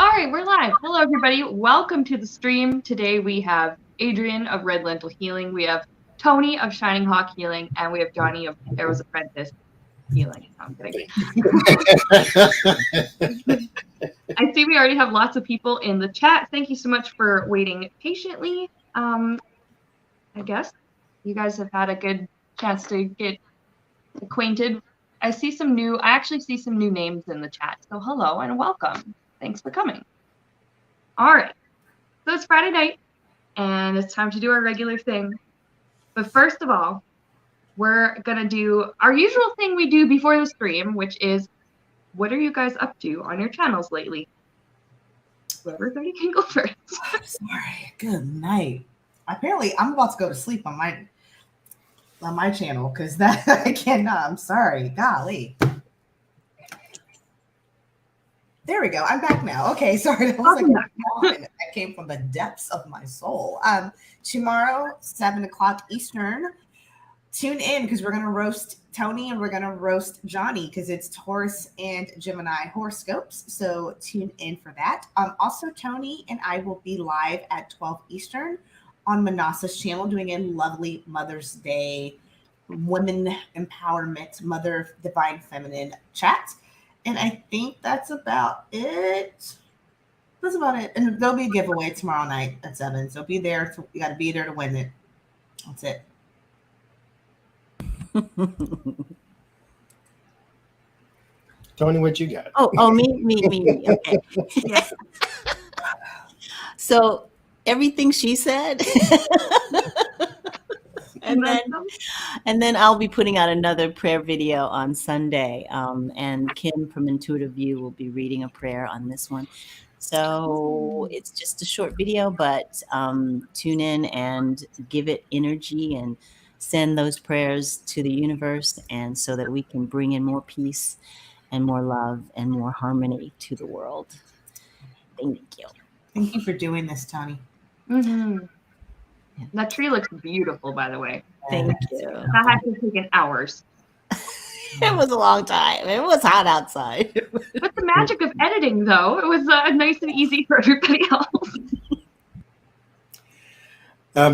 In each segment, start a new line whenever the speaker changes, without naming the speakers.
All right, we're live. Hello, everybody. Welcome to the stream. Today we have Adrian of Red Lentil Healing. We have Tony of Shining Hawk Healing, and we have Johnny of Arrow's Apprentice Healing. No, I'm kidding. I see we already have lots of people in the chat. Thank you so much for waiting patiently. I guess you guys have had a good chance to get acquainted. I actually see some new names in the chat. So hello and welcome. Thanks for coming. All right. So it's Friday night and it's time to do our regular thing. But first of all, we're going to do our usual thing we do before the stream, which is, what are you guys up to on your channels lately? Whoever can go first.
Sorry. Good night. Apparently, I'm about to go to sleep on my channel because that I cannot. I'm sorry. Golly. There we go. I'm back now. Okay, sorry. That was that came from the depths of my soul. Tomorrow, 7:00 Eastern. Tune in because we're gonna roast Tony and we're gonna roast Johnny because it's Taurus and Gemini horoscopes. So tune in for that. Also, Tony and I will be live at 12 Eastern on Manasa's channel doing a lovely Mother's Day women empowerment, Mother Divine Feminine chat. And I think that's about it. That's about it. And there'll be a giveaway tomorrow night at 7. So be there. You got to be there to win it. That's it.
Tony, what you got?
Oh, me. Okay. Yes. So everything she said. And then I'll be putting out another prayer video on Sunday. And Kim from Intuitive View will be reading a prayer on this one. So it's just a short video, but tune in and give it energy and send those prayers to the universe, and so that we can bring in more peace and more love and more harmony to the world. Thank you.
Thank you for doing this, Tony.
Mm-hmm. That tree looks beautiful, by the way.
Thank you.
That had to take hours.
It was a long time. It was hot outside.
But the magic of editing, though, it was nice and easy for everybody else.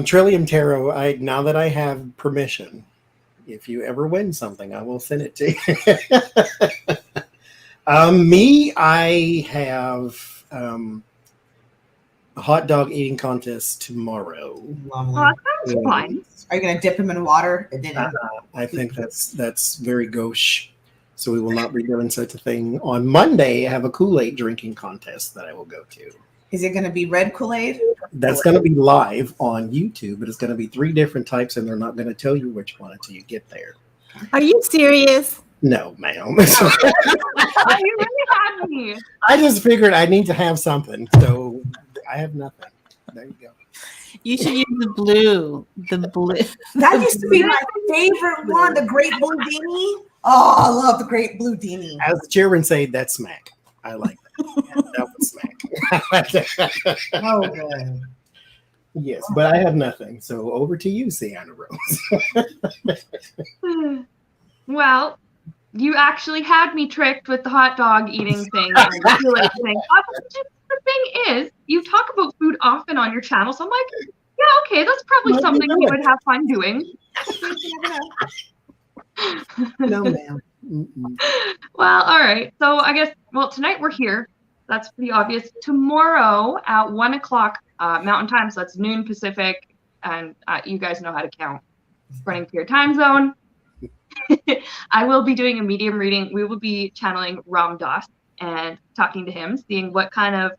Trillium Tarot, now that I have permission, if you ever win something, I will send it to you. I have a hot dog eating contest tomorrow.
Lovely.
Well, that sounds fun.
Are you going to dip him in water?
I think that's very gauche. So we will not be doing such a thing. On Monday, I have a Kool-Aid drinking contest that I will go to.
Is it going to be red Kool-Aid?
That's going to be live on YouTube, but it's going to be 3 different types, and they're not going to tell you which one until you get there.
Are you serious?
No, ma'am.
You really had me.
I just figured I need to have something, so I have nothing. There you go.
You should use the blue. The blue.
That used to be my favorite one, the Great Blue Dini. Oh, I love the Great Blue Dini.
As the chairman said, that's smack. I like that. That was smack.
Oh, good.
Yes, but I have nothing. So over to you, Sienna Rose.
Well, you actually had me tricked with the hot dog eating thing. And the Kool-Aid thing. The thing is, you talk about food often on your channel, so I'm like, yeah, okay, that's probably something you would have fun doing.
No, ma'am.
Well, all right. So I guess, tonight we're here. That's pretty obvious. Tomorrow at 1:00 Mountain Time, so that's noon Pacific, and you guys know how to count according to your time zone. I will be doing a medium reading. We will be channeling Ram Dass and talking to him, seeing what kind of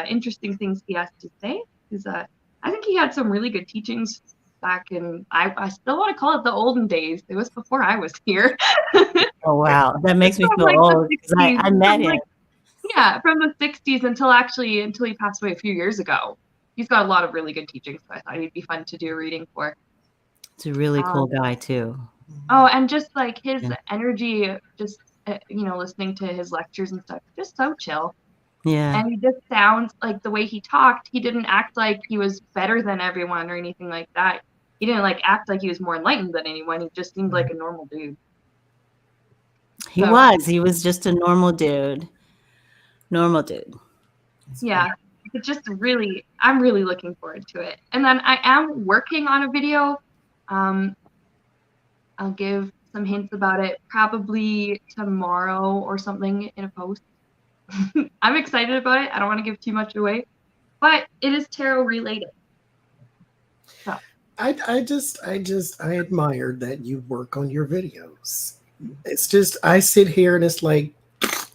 interesting things he has to say. Because I think he had some really good teachings back in, I still want to call it the olden days. It was before I was here.
Oh, wow. That makes me feel old. I met him.
Yeah, from the 60s until he passed away a few years ago. He's got a lot of really good teachings, so I thought he'd be fun to do a reading for.
It's a really cool guy, too.
Oh, and just like his energy, just, listening to his lectures and stuff, just so chill.
Yeah.
And he just sounds like the way he talked, he didn't act like he was better than everyone or anything like that. He didn't act like he was more enlightened than anyone. He just seemed like a normal dude.
He was just a normal dude.
Yeah, it's just really, I'm really looking forward to it. And then I am working on a video. I'll give some hints about it probably tomorrow or something in a post. I'm excited about it. I don't want to give too much away, but it is tarot related. So
I admire that you work on your videos. It's just I sit here and it's like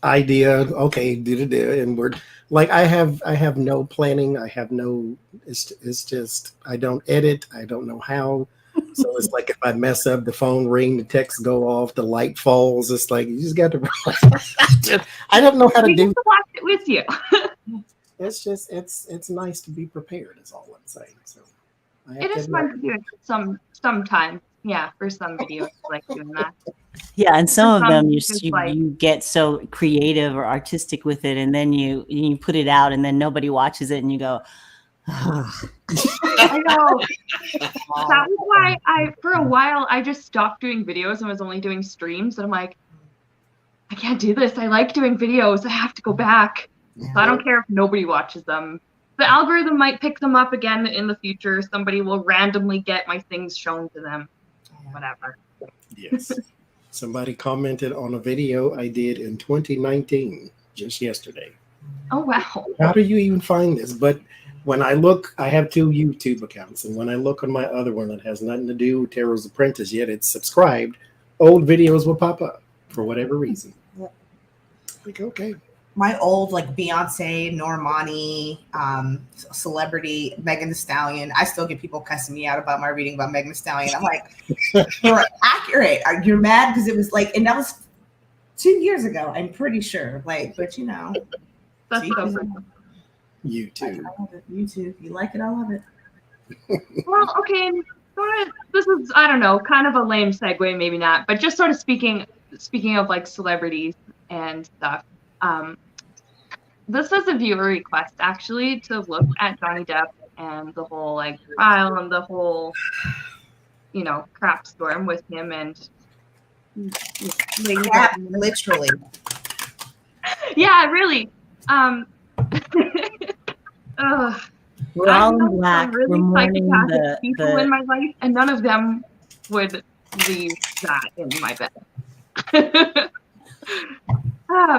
idea, okay, and we're like I have no planning. I have no. It's just I don't edit. I don't know how. So it's like if I mess up, the phone ring, the text go off, the light falls. It's like you just got to. I don't know how to
we
do.
get to watch it with you.
It's just it's nice to be prepared. Is all I'm saying. So
It is fun to do it sometimes. Yeah, for some videos, I like doing that.
Yeah, and some of them
it's like-
you get so creative or artistic with it, and then you put it out, and then nobody watches it, and you go,
I know. That was why for a while, I just stopped doing videos and was only doing streams. And I'm like, I can't do this. I like doing videos. I have to go back. So I don't care if nobody watches them. The algorithm might pick them up again in the future. Somebody will randomly get my things shown to them. Whatever.
Yes. Somebody commented on a video I did in 2019, just yesterday.
Oh, wow.
How do you even find this? But when I look, I have 2 YouTube accounts. And when I look on my other one that has nothing to do with Tarot's Apprentice, yet it's subscribed, old videos will pop up for whatever reason. Like, okay.
My old like Beyonce, Normani, celebrity, Megan Thee Stallion. I still get people cussing me out about my reading about Megan Thee Stallion. I'm like, you're accurate. You're mad because it was like, and that was 2 years ago. I'm pretty sure. Like, but you know,
That's so cool.
YouTube.
I love it. YouTube. You like it? I love it.
Well, okay. This is, I don't know, kind of a lame segue, maybe not, but just sort of speaking of like celebrities and stuff. This was a viewer request actually to look at Johnny Depp and the whole like trial and the whole, crap storm with him and
Crap, literally.
Yeah, really.
we're all in
know
black.
some really
We're mourning
psychopathic people in
the
my life, and none of them would leave that in my bed.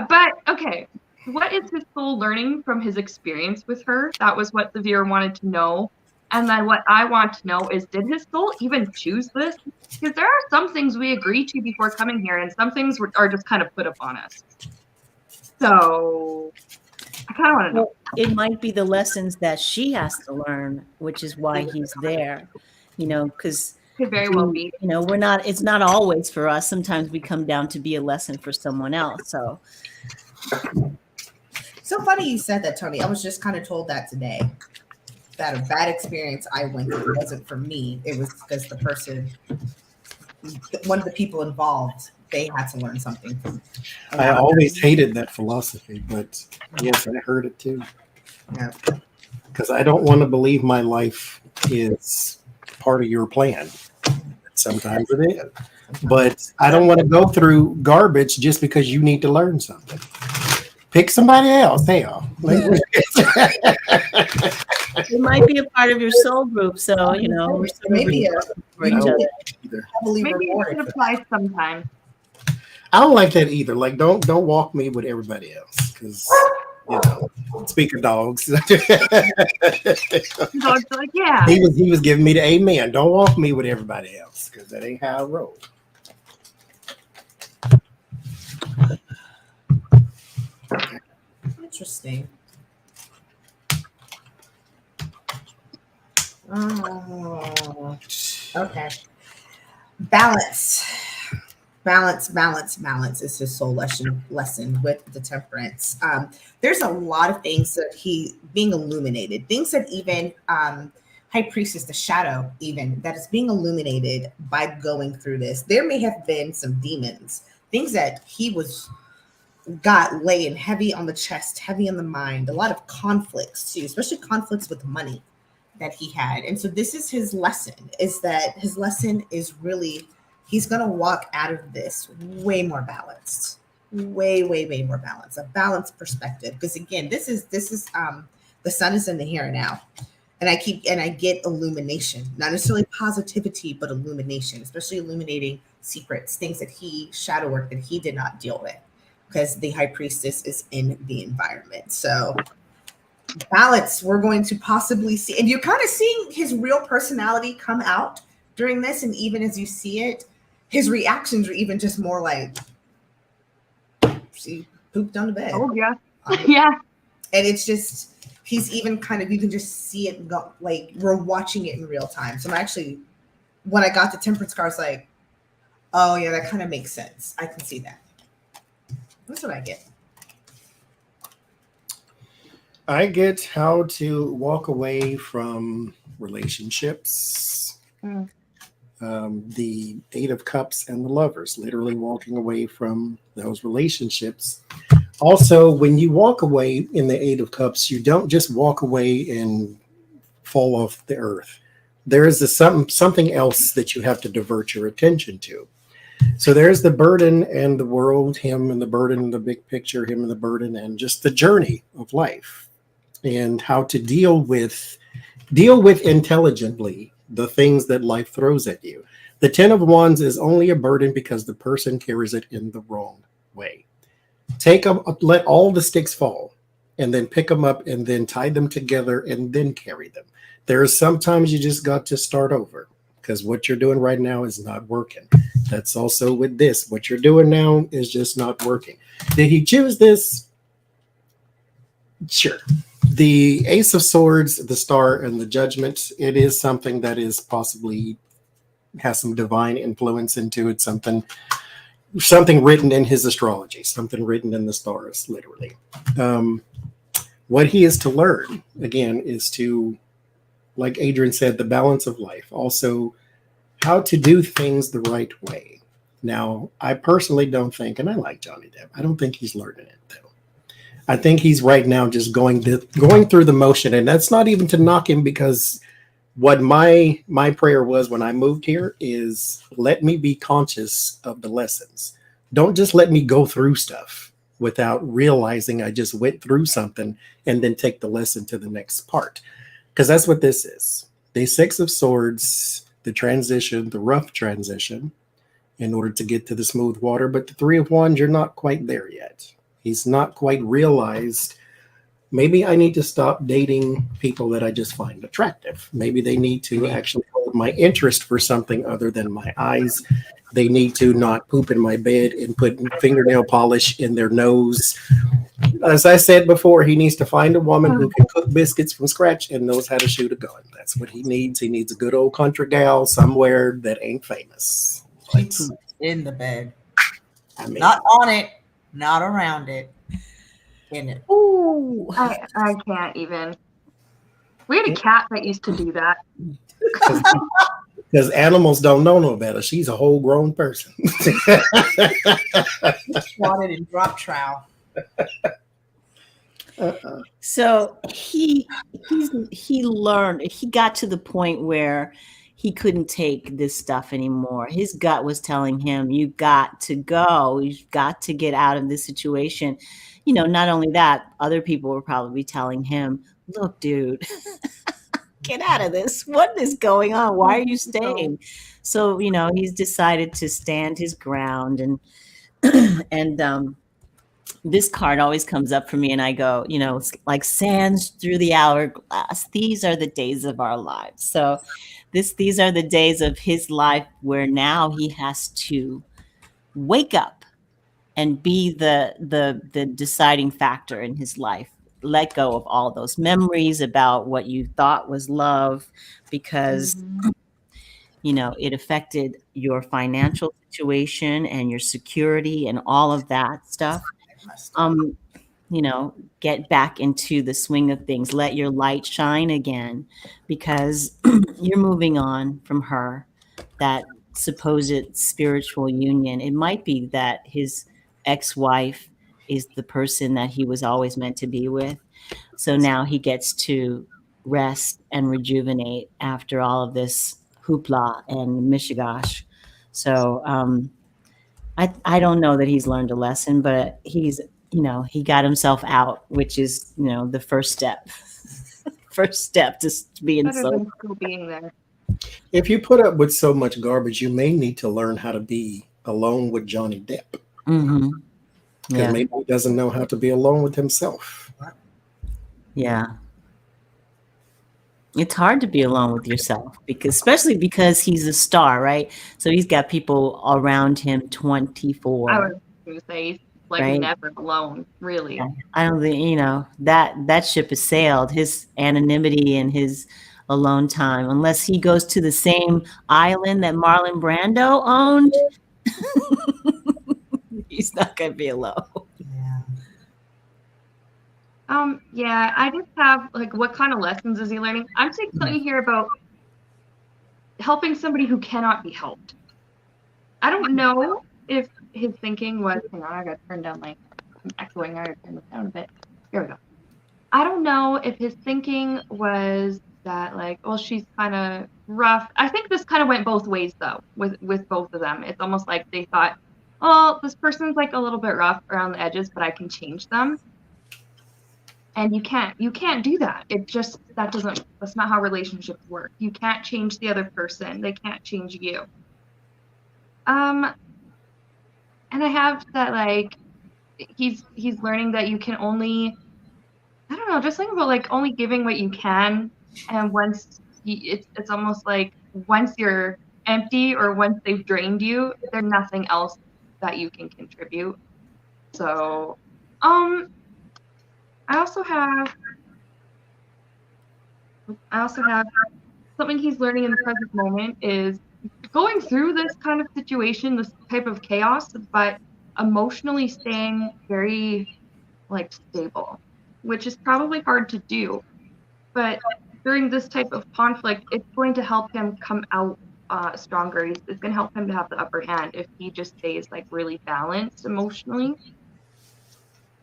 But okay, what is his soul learning from his experience with her? That was what the viewer wanted to know. And then what I want to know is, did his soul even choose this? Because there are some things we agree to before coming here, and some things are just kind of put upon us. So I kind of want to know.
Well, it might be the lessons that she has to learn, which is why he's there, because
Could very well be.
we're not, it's not always for us. Sometimes we come down to be a lesson for someone else. So
funny you said that, Tony. I was just kind of told that today, that a bad experience I went through wasn't for me. It was because one of the people involved, they had to learn something.
I always hated that philosophy, but yes, I heard it too.
Yeah.
Because I don't want to believe my life is part of your plan. Sometimes it is. But I don't want to go through garbage just because you need to learn something. Pick somebody else. Hell.
it might be a part of your soul group. So,
maybe
for each other.
Maybe it should apply sometime.
I don't like that either. Like, don't walk me with everybody else, because speak of dogs.
Dogs are like, yeah.
He was giving me the amen. Don't walk me with everybody else, because that ain't how I roll.
Interesting. Oh, okay. Balance is his soul lesson with the temperance. There's a lot of things that he being illuminated, things that even High Priestess, the shadow, even that is being illuminated by going through this. There may have been some demons, things that he got laying heavy on the chest, heavy on the mind, a lot of conflicts too, especially conflicts with money that he had. And so this is his lesson, is that his lesson is really, he's going to walk out of this way more balanced. way more balance, a balanced perspective. Because again, this is the sun is in the here and now. And I get illumination, not necessarily positivity, but illumination, especially illuminating secrets, things that shadow work that he did not deal with, because the high priestess is in the environment. So balance, we're going to possibly see, and you're kind of seeing his real personality come out during this. And even as you see it, his reactions are even just more like, she pooped on the bed.
Oh yeah. Yeah.
And it's just, he's even kind of, you can just see it go, like we're watching it in real time. So I'm actually, when I got the temperance card, I was like, oh yeah, that kind of makes sense. I can see that. That's what I get.
I get how to walk away from relationships. The Eight of Cups and the Lovers, literally walking away from those relationships. Also, when you walk away in the Eight of Cups, you don't just walk away and fall off the earth. There is something else that you have to divert your attention to. So there's the burden and the world, him and the burden and the big picture, him and the burden, and just the journey of life and how to deal with intelligently the things that life throws at you. The Ten of Wands is only a burden because the person carries it in the wrong way. Let all the sticks fall, and then pick them up, and then tie them together, and then carry them. There's sometimes you just got to start over because what you're doing right now is not working. That's also with this. What you're doing now is just not working. Did he choose this? Sure. The Ace of Swords, the Star, and the Judgment, it is something that is possibly has some divine influence into it, something written in his astrology, something written in the stars, literally. What he is to learn, again, is to, like Adrian said, the balance of life. Also, how to do things the right way. Now, I personally don't think, and I like Johnny Depp, I don't think he's learning it, though. I think he's right now just going through the motion, and that's not even to knock him, because what my prayer was when I moved here is let me be conscious of the lessons. Don't just let me go through stuff without realizing I just went through something and then take the lesson to the next part. Because that's what this is. The Six of Swords, the transition, the rough transition in order to get to the smooth water. But the Three of Wands, you're not quite there yet. He's not quite realized, maybe I need to stop dating people that I just find attractive. Maybe they need to actually hold my interest for something other than my eyes. They need to not poop in my bed and put fingernail polish in their nose. As I said before, he needs to find a woman who can cook biscuits from scratch and knows how to shoot a gun. That's what he needs. He needs a good old country gal somewhere that ain't famous.
In the bed.
I mean,
Not on it, not around it. In it.
Ooh, I can't even. We had a cat that used to do that.
because animals don't know no better. She's a whole grown person.
Swatted and drop trowel.
So he learned, he got to the point where he couldn't take this stuff anymore. His gut was telling him, you got to go. You've got to get out of this situation. You know, not only that, other people were probably telling him, look, dude, get out of this. What is going on? Why are you staying? So, you know, he's decided to stand his ground, and this card always comes up for me, and I go, you know, it's like sands through the hourglass. These are the days of our lives. So these are the days of his life where now he has to wake up and be the deciding factor in his life. Let go of all those memories about what you thought was love, because you know, it affected your financial situation and your security and all of that stuff. You know, get back into the swing of things. Let your light shine again, because you're moving on from her, that supposed spiritual union. It might be that his ex-wife is the person that he was always meant to be with. So now he gets to rest and rejuvenate after all of this hoopla and mishigash. So I don't know that he's learned a lesson, but he's, he got himself out, which is, the first step. First step to being
Better
sober.
than still being there.
If you put up with so much garbage, you may need to learn how to be alone with Johnny Depp.
Mm-hmm.
Because
Yeah.
maybe he doesn't know how to be alone with himself.
Yeah. It's hard to be alone with yourself, especially because he's a star, right? So he's got people around him 24.
I was going to say, he's like
Right.
never alone, really.
I don't think, that ship has sailed. His anonymity and his alone time, unless he goes to the same island that Marlon Brando owned, he's not going to be alone.
Yeah.
I just have, like, what kind of lessons is he learning? I'm saying something here about helping somebody who cannot be helped. I don't know if his thinking was, hang on, I got to turn down my echoing, I got to turn this down a bit. Here we go. I don't know if his thinking was that, like, well, she's kind of rough. I think this kind of went both ways, though, with both of them. It's almost like they thought, oh, this person's like a little bit rough around the edges, but I can change them. And you can't do that. That's not how relationships work. You can't change the other person. They can't change you. And I have that, like, he's learning that you can only, I don't know, just think about, like, only giving what you can. And once it's almost like once you're empty or once they've drained you, there's nothing else that you can contribute. So, I also have something he's learning in the present moment is going through this kind of situation, this type of chaos, but emotionally staying very, like, stable, which is probably hard to do. But during this type of conflict, it's going to help him come out stronger. It's going to help him to have the upper hand if he just stays, like, really balanced emotionally.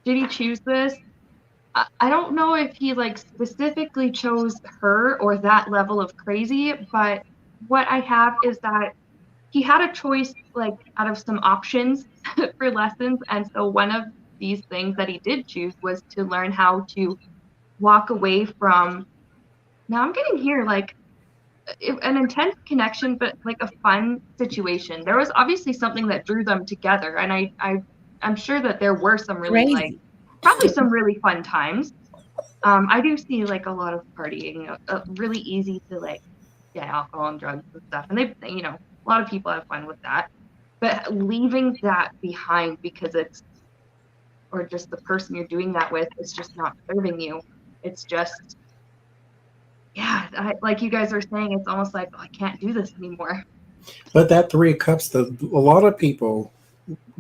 Did he choose this? I don't know if he, like, specifically chose her or that level of crazy, but what I have is that he had a choice, like, out of some options for lessons, and so one of these things that he did choose was to learn how to walk away from, now I'm getting here, like, an intense connection, but, like, a fun situation. There was obviously something that drew them together, and I'm sure that there were some really,
Crazy.
like, probably some really fun times. I do see, like, a lot of partying, really easy to, like, get alcohol and drugs and stuff, and they, a lot of people have fun with that. But leaving that behind because or just the person you're doing that with is just not serving you. It's just, like you guys are saying, it's almost like, oh, I can't do this anymore.
But that Three of Cups, a lot of people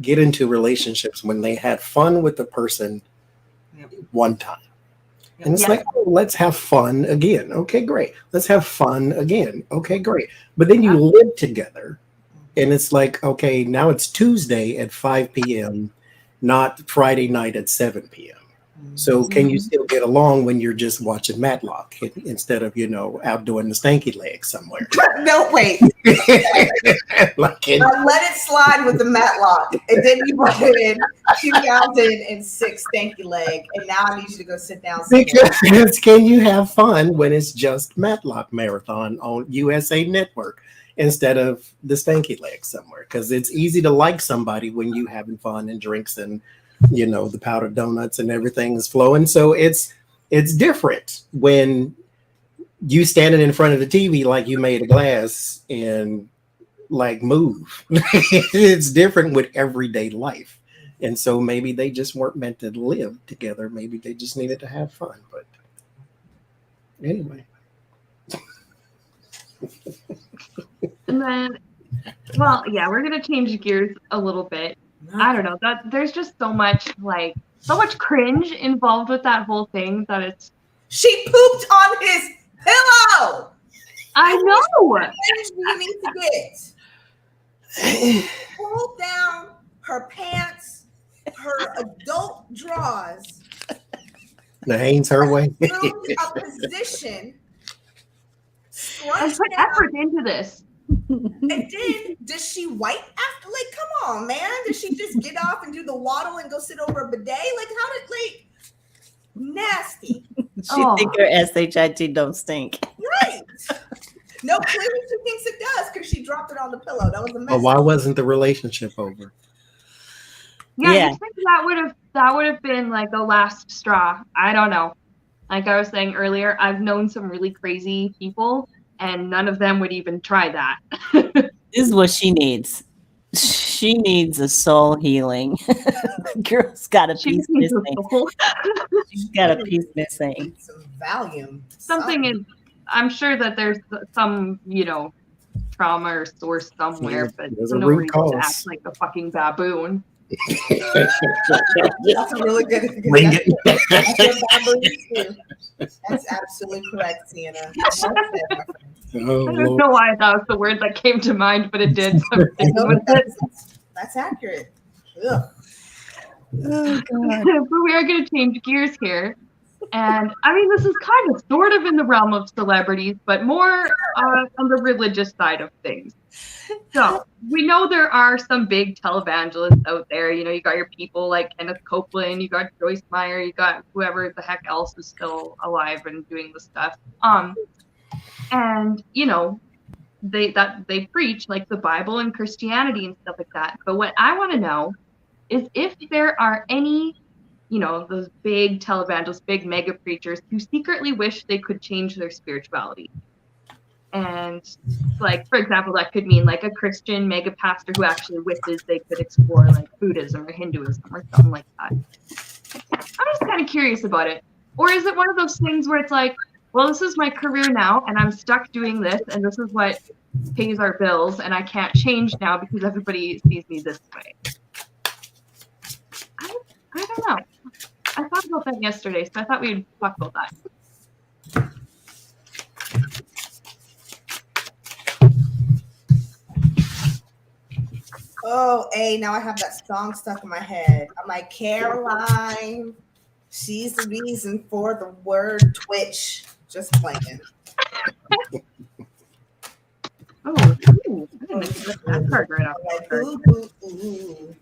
get into relationships when they had fun with the person one time. And it's like, oh, let's have fun again. Okay, great. Let's have fun again. Okay, great. But then you live together and it's like, okay, now it's Tuesday at 5 p.m., not Friday night at 7 p.m. So can you still get along when you're just watching Matlock instead of, out doing the stanky leg somewhere?
No, wait.
Like
let it slide with the Matlock. And then you brought it in 2006 stanky leg. And now I need you to go sit down somewhere.
Because can you have fun when it's just Matlock Marathon on USA Network instead of the stanky leg somewhere? Because it's easy to like somebody when you having fun and drinks and the powdered donuts and everything is flowing. So it's different when you standing in front of the TV like you made a glass and like move. It's different with everyday life. And so maybe they just weren't meant to live together. Maybe they just needed to have fun. But anyway.
And then, we're going to change gears a little bit. I don't know, that there's just so much cringe involved with that whole thing that it's.
She pooped on his pillow.
I know.
We need to get pulled down her pants, her adult drawers.
The Haynes her way.
A position.
I put effort into this.
And then does she wipe after? Like, come on, man. Does she just get off and do the waddle and go sit over a bidet? Like, how did, like, nasty.
She think her SHIT don't stink.
Right. No, clearly she thinks it does because she dropped it on the pillow. That was a mess.
But why wasn't the relationship over?
Yeah, I think that would have been like the last straw. I don't know. Like I was saying earlier, I've known some really crazy people, and none of them would even try that.
This is what she needs. She needs a soul healing. The girl's got a piece missing. She's got a piece missing.
Some Valium.
Something in. I'm sure that there's some, trauma or source somewhere, but there's no reason to act like a fucking baboon.
That's a really good. That's absolutely correct, Sienna.
I don't know why that was the word that came to mind, but it did.
That's accurate. Ugh.
Oh, God.
But we are going to change gears here. And I mean, this is kind of sort of in the realm of celebrities, but more on the religious side of things. So we know there are some big televangelists out there. You got your people like Kenneth Copeland, you got Joyce Meyer, you got whoever the heck else is still alive and doing the stuff. And they preach like the Bible and Christianity and stuff like that. But what I want to know is if there are any, those big televangelists, big mega preachers who secretly wish they could change their spirituality. And like, for example, that could mean like a Christian mega pastor who actually wishes they could explore like Buddhism or Hinduism or something like that. I'm just kind of curious about it. Or is it one of those things where it's like, well, this is my career now and I'm stuck doing this and this is what pays our bills and I can't change now because everybody sees me this way. I don't know. I thought about that yesterday, so I thought we'd talk about that.
Oh, now I have that song stuck in my head. I'm like, Caroline, she's the reason for the word Twitch. Just playing.
Oh, ooh, I didn't get that card right off.
Like, ooh.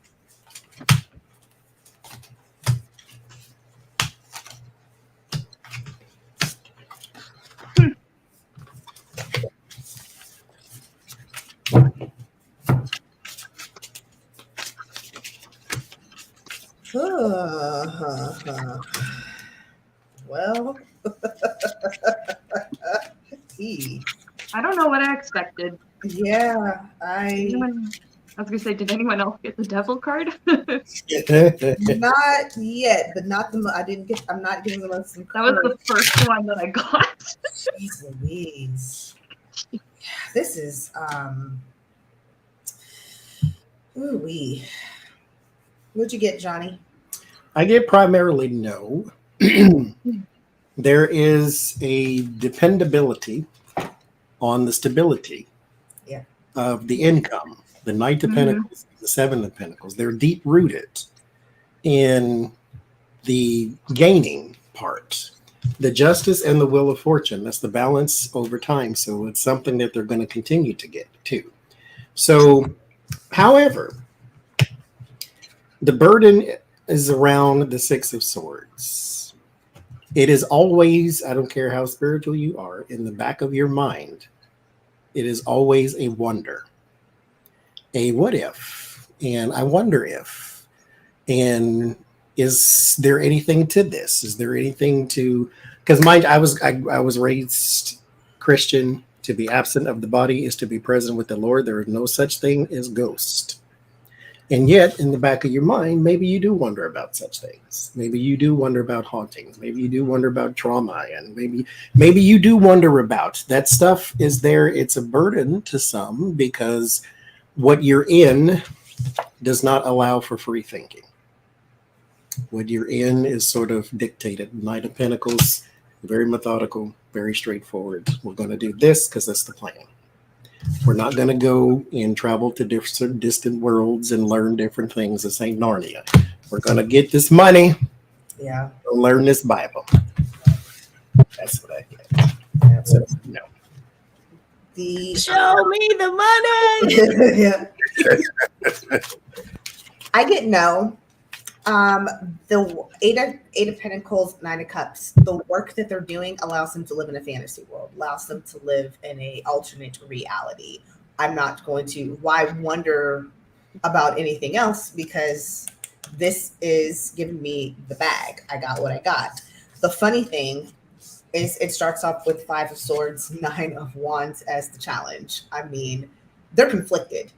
Well,
I don't know what I expected.
Yeah,
I was gonna say, did anyone else get the devil card?
Not yet, but not the. I'm not getting the most.
That was the first one that I got.
Jeez Louise. This is ooh-wee. What'd you get, Johnny?
I get primarily no. There is a dependability on the stability of the income. The Knight of Pentacles, the Seven of Pentacles, they're deep rooted in the gaining part. The justice and the wheel of fortune, that's the balance over time. So it's something that they're going to continue to get to. So, however, the burden is around the Six of Swords. It is always, I don't care how spiritual you are, in the back of your mind, it is always a wonder. A what if, and I wonder if, and is there anything to this? Is there anything to, because mind, I was raised Christian. To be absent of the body is to be present with the Lord. There is no such thing as ghost. And yet, in the back of your mind, maybe you do wonder about such things. Maybe you do wonder about hauntings. Maybe you do wonder about trauma. And maybe you do wonder about that stuff is there. It's a burden to some because what you're in does not allow for free thinking. What you're in is sort of dictated. Knight of Pentacles, very methodical, very straightforward. We're going to do this because that's the plan. We're not going to go and travel to different distant worlds and learn different things. This ain't Narnia. We're going to get this money.
Yeah.
Learn this Bible. That's what I get. So, no.
The
Show me the money.
yeah. I get no. The eight of Pentacles, Nine of Cups. The work that they're doing allows them to live in a fantasy world, allows them to live in a alternate reality. I'm not going to. Why wonder about anything else? Because this is giving me the bag. I got what I got. The funny thing is, it starts off with Five of Swords, Nine of Wands as the challenge. I mean, they're conflicted,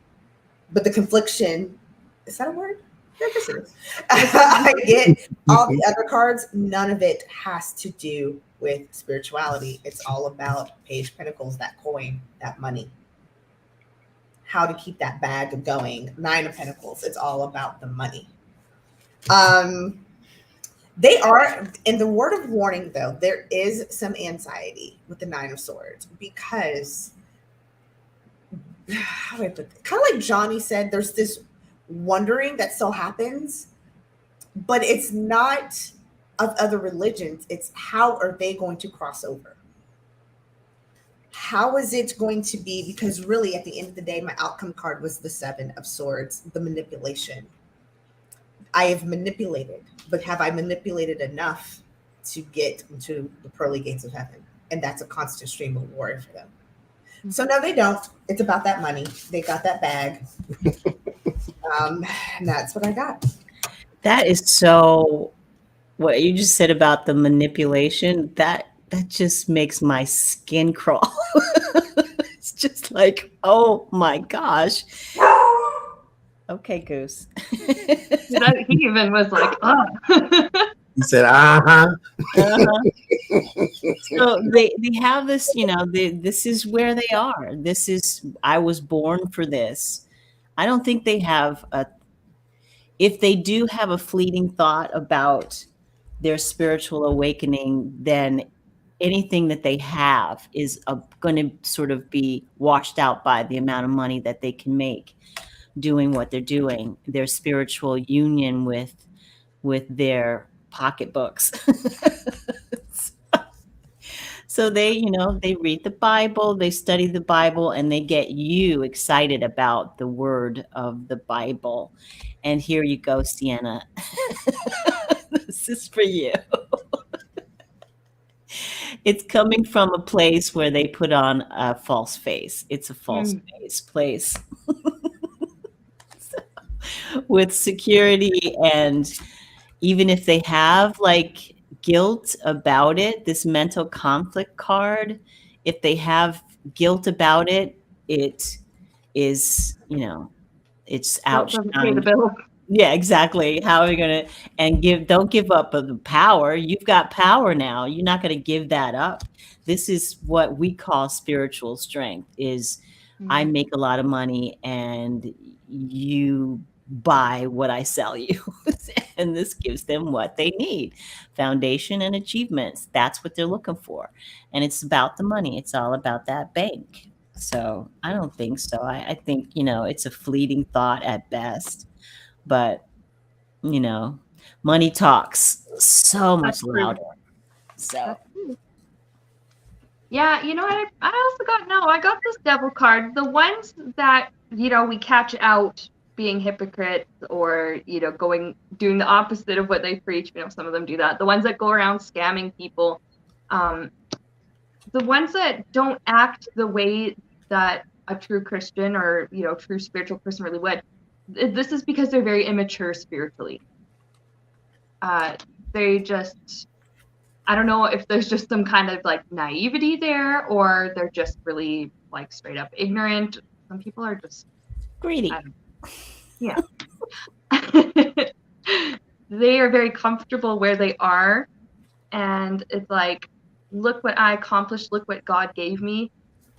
but the confliction, is that a word? Yeah, I guess it is. I get all the other cards. None of it has to do with spirituality. It's all about Page of Pentacles, that coin, that money. How to keep that bag going. Nine of Pentacles. It's all about the money. They are, in the word of warning, though, there is some anxiety with the Nine of Swords because, how do I put it? Kind of like Johnny said, there's this wondering that still happens, but it's not of other religions. It's how are they going to cross over? How is it going to be? Because really, at the end of the day, my outcome card was the Seven of Swords, the manipulation. I have manipulated, but have I manipulated enough to get into the pearly gates of heaven? And that's a constant stream of water for them. So no, they don't. It's about that money. They got that bag. And that's what I got.
That is so, what you just said about the manipulation, that just makes my skin crawl. It's just like, oh my gosh. Okay, Goose.
He even was like, oh.
He said, uh-huh.
So they have this, this is where they are. This is, I was born for this. I don't think they have if they do have a fleeting thought about their spiritual awakening, then anything that they have is going to sort of be washed out by the amount of money that they can make doing what they're doing, their spiritual union with their pocketbooks. So they, they read the Bible, they study the Bible, and they get you excited about the word of the Bible. And here you go, Sienna. This is for you. It's coming from a place where they put on a false face. It's a false face place. So, with security, and even if they have like guilt about it, this mental conflict card, if they have guilt about it, it is, it's
Doesn't pay the
outshined.
bill.
Yeah, exactly. How are you going to, and don't give up the power. You've got power now. You're not going to give that up. This is what we call spiritual strength is I make a lot of money and you buy what I sell you. And this gives them what they need. Foundation and achievements. That's what they're looking for. And it's about the money. It's all about that bank. So I don't think so. I think, it's a fleeting thought at best. But, money talks so much louder. So,
yeah, what? I also got, I got this devil card. The ones that, we catch out being hypocrites or, doing the opposite of what they preach. Some of them do that. The ones that go around scamming people, the ones that don't act the way that a true Christian or, true spiritual person really would. This is because they're very immature spiritually. They just, I don't know if there's just some kind of like naivety there, or they're just really like straight up ignorant. Some people are just
greedy.
Yeah. They are very comfortable where they are. And it's like, look what I accomplished. Look what God gave me.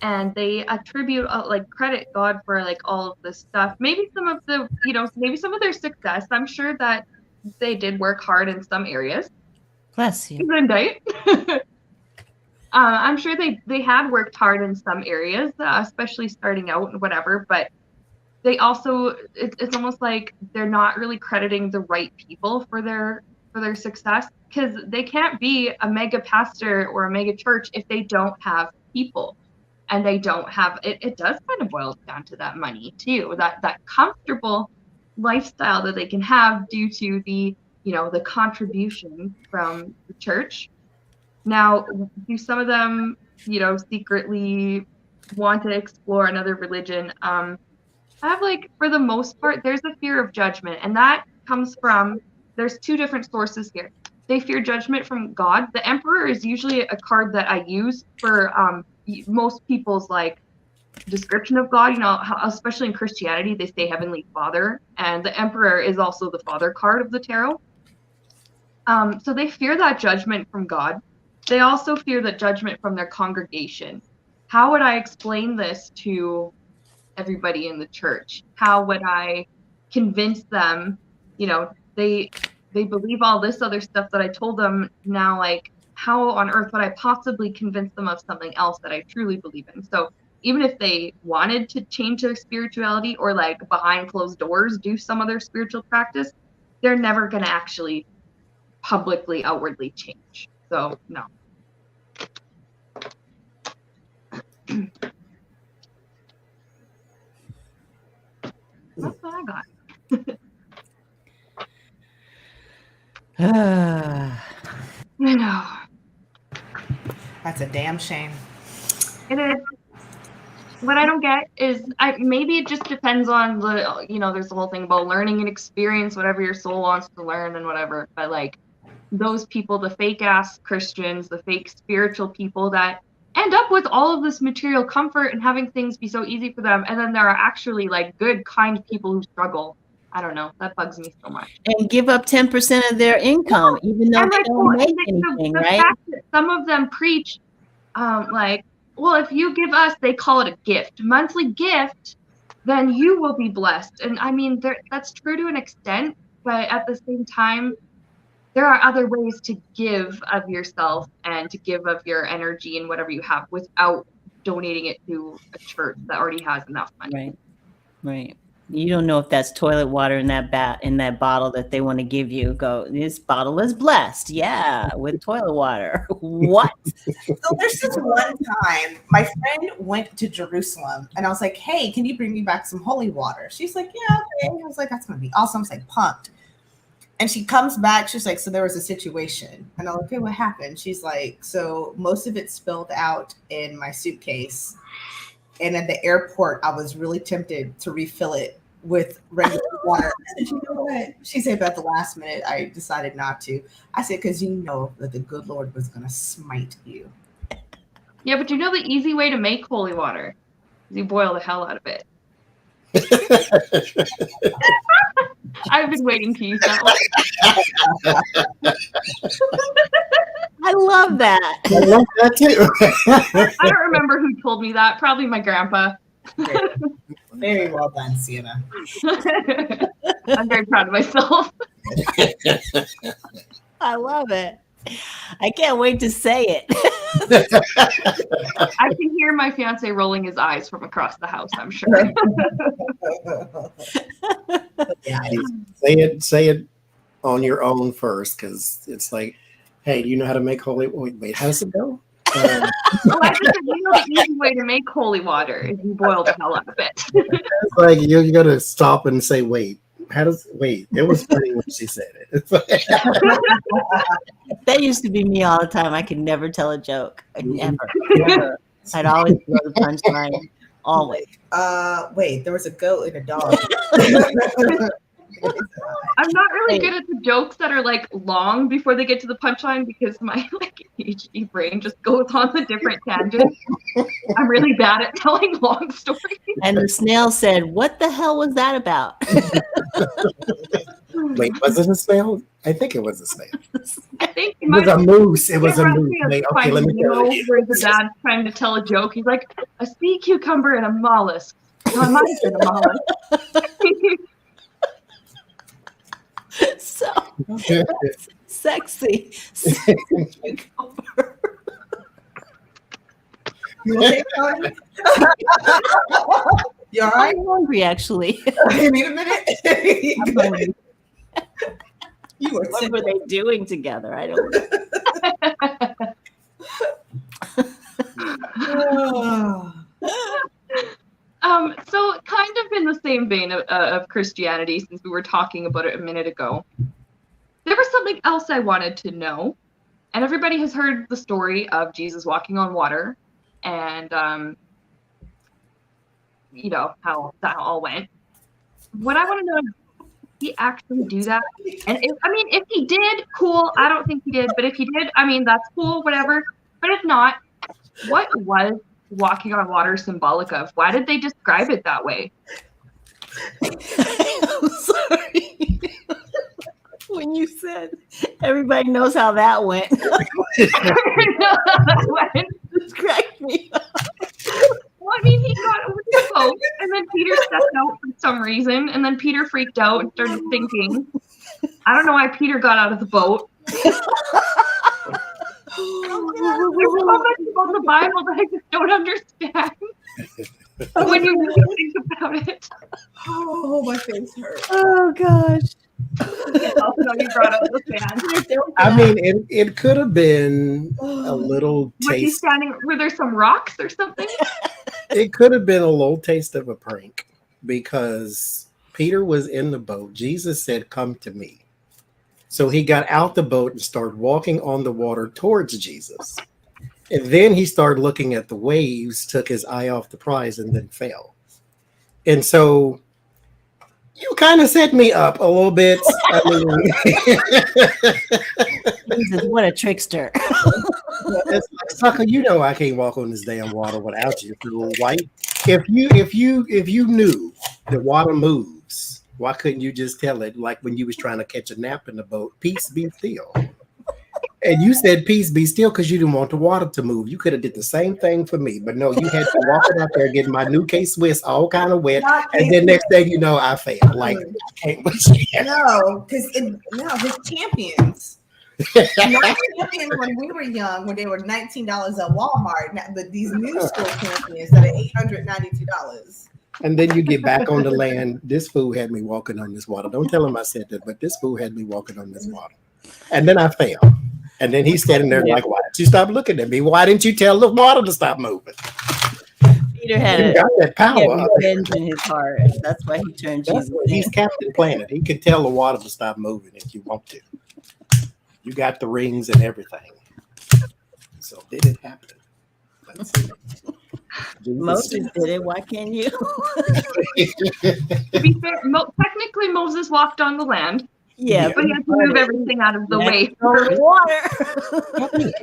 And they attribute credit God for like all of this stuff. Maybe some of the, maybe some of their success. I'm sure that they did work hard in some areas.
Bless you.
I'm sure they had worked hard in some areas, especially starting out and whatever. But they also, it's almost like they're not really crediting the right people for their success, because they can't be a mega pastor or a mega church if they don't have people. and they don't have it. It does kind of boil down to that money too, that comfortable lifestyle that they can have due to the, the contribution from the church. Now, do some of them, secretly want to explore another religion? I have, like, for the most part, there's a fear of judgment, and that comes from, there's two different sources here. They fear judgment from God. The emperor is usually a card that I use for most people's, like, description of God, especially in Christianity, they say Heavenly Father, and the emperor is also the father card of the tarot. So they fear that judgment from God. They also fear that judgment from their congregation. How would I explain this to everybody in the church? How would I convince them, they believe all this other stuff that I told them now, like, how on earth would I possibly convince them of something else that I truly believe in? So even if they wanted to change their spirituality or, like, behind closed doors do some other spiritual practice, they're never going to actually publicly, outwardly change. So no. That's what I got. I know.
That's a damn shame.
It is. What I don't get is, maybe it just depends on the, there's the whole thing about learning and experience, whatever your soul wants to learn and whatever. But, like, those people, the fake ass Christians, the fake spiritual people that end up with all of this material comfort and having things be so easy for them, and then there are actually, like, good, kind people who struggle. I don't know. That bugs me so much.
And give up 10% of their income, even though they don't make anything,
the
right?
fact that some of them preach, like, well, if you give us, they call it a gift, monthly gift, then you will be blessed. And I mean, that's true to an extent, but at the same time, there are other ways to give of yourself and to give of your energy and whatever you have without donating it to a church that already has enough money.
Right. You don't know if that's toilet water in that bottle that they want to give you. Go, this bottle is blessed. Yeah, with toilet water. What?
So there's this one time my friend went to Jerusalem and I was like, hey, can you bring me back some holy water? She's like, yeah, okay. I was like, that's going to be awesome. I was like, pumped. And she comes back. She's like, so there was a situation. And I'm like, okay, what happened? She's like, so most of it spilled out in my suitcase. And at the airport, I was really tempted to refill it with regular water. And you know what? She said, but at the last minute, I decided not to. I said, because you know that the good Lord was going to smite you.
Yeah, but you know the easy way to make holy water is you boil the hell out of it. I've been waiting to use that one.
I love that.
I love that too.
I don't remember who told me that. Probably my grandpa.
Very well done, Sienna.
I'm very proud of myself.
I love it. I can't wait to say it.
I can hear my fiance rolling his eyes from across the house, I'm sure.
Yeah.
Say it on your own first, because it's like, hey, do you know how to make holy? Wait, how does it go?
Well, I just said, you know, the easy way to make holy water is you boil the hell out of it.
It's like you got to stop and say, wait. It was funny when she said it.
That used to be me all the time. I could never tell a joke. Never. I'd always throw the punchline. Always.
Wait, there was a goat and a dog.
I'm not really good at the jokes that are like long before they get to the punchline because my like ADHD brain just goes on the different tangents. I'm really bad at telling long stories.
And the snail said, "What the hell was that about?"
Wait, was it a snail? I think it was a snail.
I think
It was a moose. It was a moose. Wait, okay, let me tell you.
Where the dad's trying to tell a joke. He's like, a sea cucumber and a mollusk. No, it might have been a mollusk.
So sexy.
You okay, Colin? You all right?
I'm hungry, actually.
Hey, wait a minute.
I'm hungry.
You were
What were they doing together? I don't know.
same vein of Christianity, since we were talking about it a minute ago, there was something else I wanted to know. And everybody has heard the story of Jesus walking on water, and how that all went. What I want to know is, did he actually do that? And if he did, cool. I don't think he did, but if he did, that's cool, whatever. But if not, what was walking on water symbolic of? Why did they describe it that way?
I'm sorry. When you said everybody knows how that went, this cracked me up.
Well, he got over the boat, and then Peter stepped out for some reason, and then Peter freaked out and started thinking. I don't know why Peter got out of the boat. There's so much about the Bible that I just don't understand when you really think about it.
Oh, my face hurts.
Oh gosh.
You brought up the fan.
It could have been a little taste.
Were there some rocks or something?
It could have been a little taste of a prank, because Peter was in the boat. Jesus said, "Come to me." So he got out the boat and started walking on the water towards Jesus. And then he started looking at the waves, took his eye off the prize, and then fell. And so you kind of set me up a little bit.
Jesus, what a trickster.
It's like, sucker, I can't walk on this damn water without you, little white. If you knew the water moves, why couldn't you just tell it, like when you was trying to catch a nap in the boat, peace be still? And you said peace be still because you didn't want the water to move. You could have did the same thing for me, but no, you had to walk it out there, getting my new K-Swiss all kind of wet, and then next thing you know, I failed. Like, I can't believe it.
No, because his champions. Not champions when we were young, when they were $19 at Walmart, but these new school champions that are $892.
And then you get back on the land. This fool had me walking on this water. Don't tell him I said that, but this fool had me walking on this water. And then I failed. And then he's standing there like, why didn't you stop looking at me? Why didn't you tell the water to stop moving?
Peter had
got that power
in his heart. That's why he turned Jesus.
He's Captain Planet. He can tell the water to stop moving if you want to. You got the rings and everything. So did it happen? Let's see.
Moses did it. Why can't you?
To be fair, technically Moses walked on the land.
Yeah,
but he had to move everything out of the way.
Water.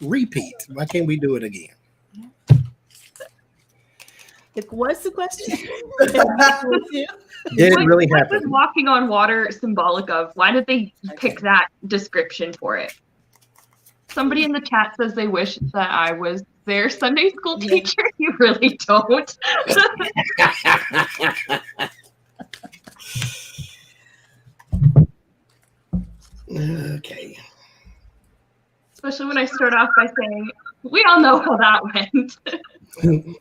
Repeat. Why can't we do it again?
What's the question?
Did it really happen?
What was walking on water symbolic of? Why did they pick that description for it? Somebody in the chat says they wish that I was their Sunday school teacher. You really don't.
Okay.
Especially when I start off by saying, we all know how that went.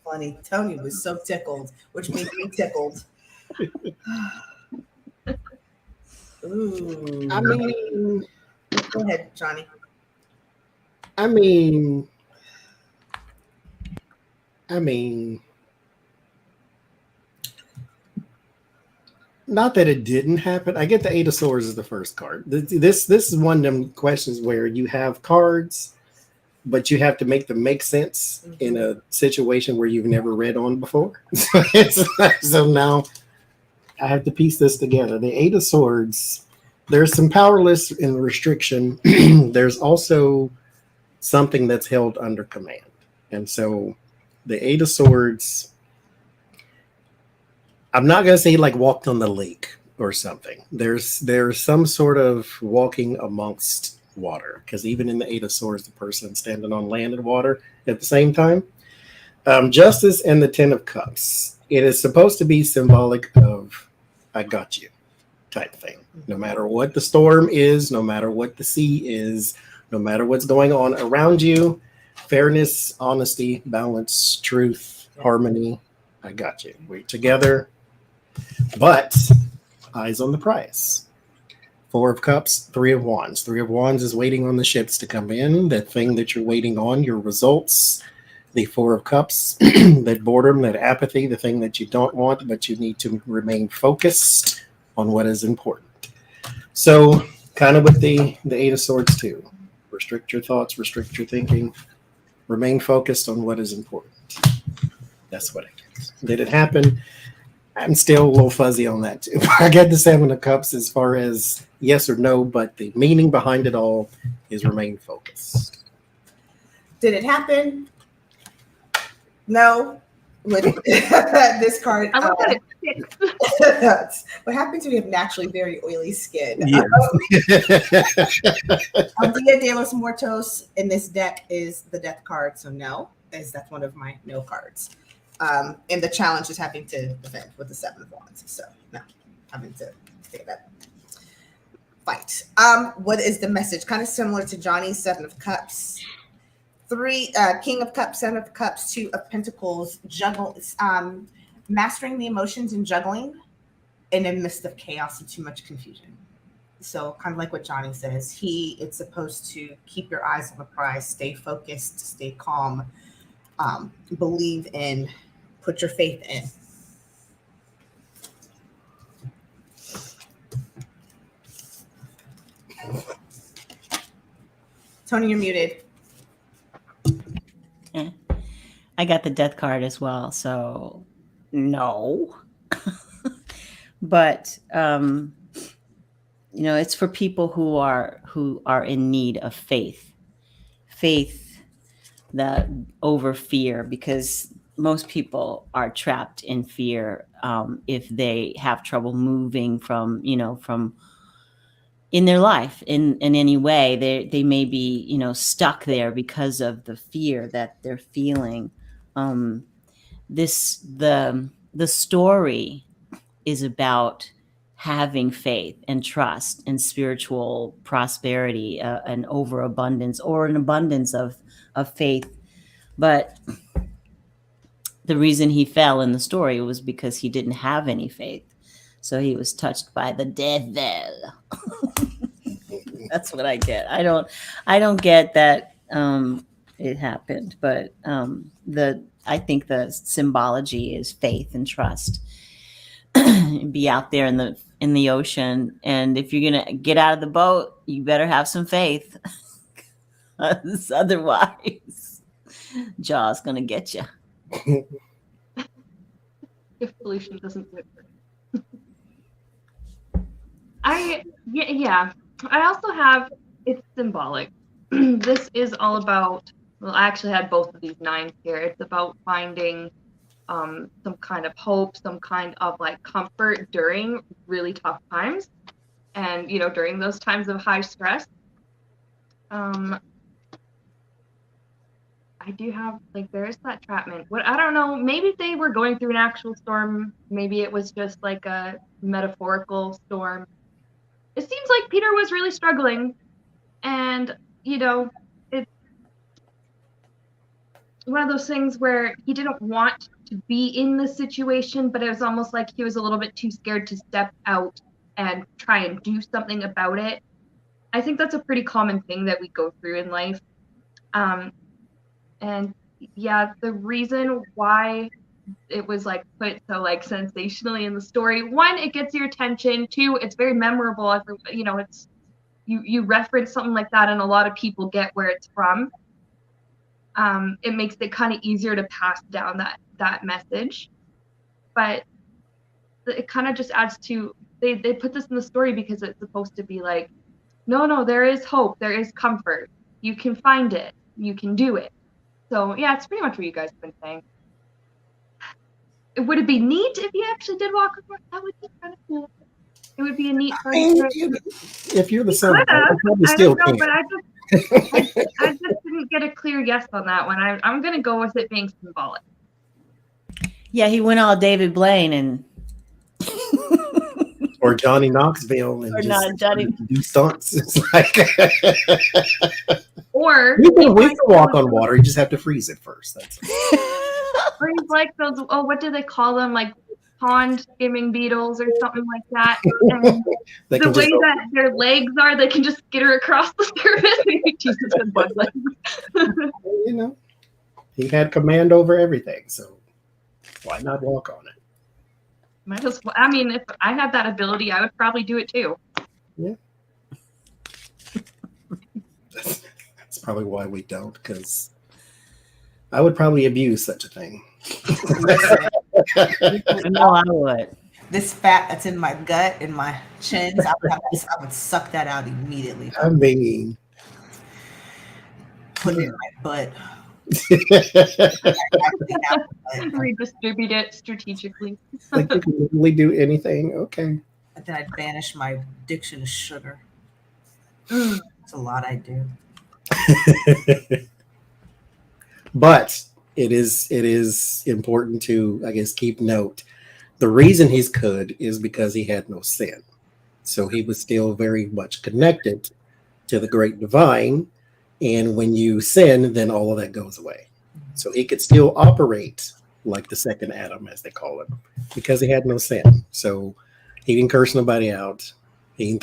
Funny. Tony was so tickled, which made me tickled. Ooh.
I mean,
Go ahead, Johnny.
I mean, not that it didn't happen. I get the Eight of Swords is the first card. This is one of them questions where you have cards, but you have to make them make sense in a situation where you've never read on before. So now I have to piece this together. The Eight of Swords, there's some powerless and restriction. There's also something that's held under command. And so the Eight of Swords, I'm not going to say like walked on the lake or something. There's some sort of walking amongst water, because even in the Eight of Swords, the person standing on land and water at the same time. Justice and the Ten of Cups. It is supposed to be symbolic of I got you type thing. No matter what the storm is, no matter what the sea is, no matter what's going on around you, fairness, honesty, balance, truth, harmony, I got you. We're together, but eyes on the prize. Four of Cups, Three of Wands. Three of Wands is waiting on the ships to come in. That thing that you're waiting on, your results, The Four of Cups, that boredom, that apathy, the thing that you don't want, but you need to remain focused on what is important. So kind of with the Eight of Swords too. Restrict your thoughts, restrict your thinking, remain focused on what is important. That's what I get. Did it happen? I'm still a little fuzzy on that too. I get the Seven of Cups as far as yes or no, but the meaning behind it all is remain focused.
Did it happen? No. With this card,
I love that it sticks.
what happens when you have naturally very oily skin?
Yes.
Dia de los Muertos in this deck is the death card, so no, that's one of my no cards. And the challenge is having to defend with the Seven of Wands, so no, having to take that fight. What is the message? Kind of similar to Johnny's Seven of Cups. King of Cups, Seven of Cups, Two of Pentacles, mastering the emotions and juggling in the midst of chaos and too much confusion. So kind of like what Johnny says, it's supposed to keep your eyes on the prize, stay focused, stay calm, believe in, put your faith in. Tony, you're muted.
I got the death card as well, so no. But it's for people who are in need of faith that over fear, because most people are trapped in fear if they have trouble moving from in their life in any way. They may be stuck there because of the fear that they're feeling. The story is about having faith and trust and spiritual prosperity, an overabundance or an abundance of faith. But the reason he fell in the story was because he didn't have any faith. So he was touched by the devil. That's what I get. I don't get that it happened, but I think the symbology is faith and trust. Be out there in the ocean, and if you're gonna get out of the boat, you better have some faith. Otherwise, Jaw's gonna get you.
If pollution doesn't do it. I also have, it's symbolic. This is all about, well, I actually had both of these nines here. It's about finding some kind of hope, some kind of like comfort during really tough times, and during those times of high stress. I do have, like, there is that trapment. I don't know, maybe they were going through an actual storm, maybe it was just like a metaphorical storm. It seems like Peter was really struggling, and it's one of those things where he didn't want to be in the situation, but it was almost like he was a little bit too scared to step out and try and do something about it. I think that's a pretty common thing that we go through in life. And yeah, the reason why it was like put so like sensationally in the story, one, it gets your attention. Two, it's very memorable. It's you reference something like that, and a lot of people get where it's from. It makes it kind of easier to pass down that message, but it kind of just adds to, they put this in the story because it's supposed to be like, no, there is hope, there is comfort, you can find it, you can do it. So yeah, it's pretty much what you guys have been saying. Would it be neat if he actually did walk across? That would be kind of cool. It would be a neat part.
If you're the son,
I
probably
don't know,
can.
but I just didn't get a clear yes on that one. I'm gonna go with it being symbolic.
Yeah, he went all David Blaine and
or Johnny Knoxville and do stunts. It's like
or
we can walk on water. You just have to freeze it first. That's
or he's like those, what do they call them? Like pond skimming beetles or something like that. And the way that their legs are, they can just skitter across the surface. Jesus, with bug legs.
He had command over everything, so why not walk on it?
Might as well. I mean, if I had that ability, I would probably do it too.
Yeah. That's probably why we don't, because I would probably abuse such a thing.
Listen,
I know I would.
this fat that's in my gut, in my chins, I would suck that out immediately.
I mean,
Put it in my butt.
Redistribute it strategically.
like you can literally do anything. Okay.
And then I'd banish my addiction to sugar.
Mm.
That's a lot I do.
But it is important to, I guess, keep note. The reason he's could is because he had no sin. So he was still very much connected to the great divine. And when you sin, then all of that goes away. So he could still operate like the second Adam, as they call it, because he had no sin. So he didn't curse nobody out. He didn't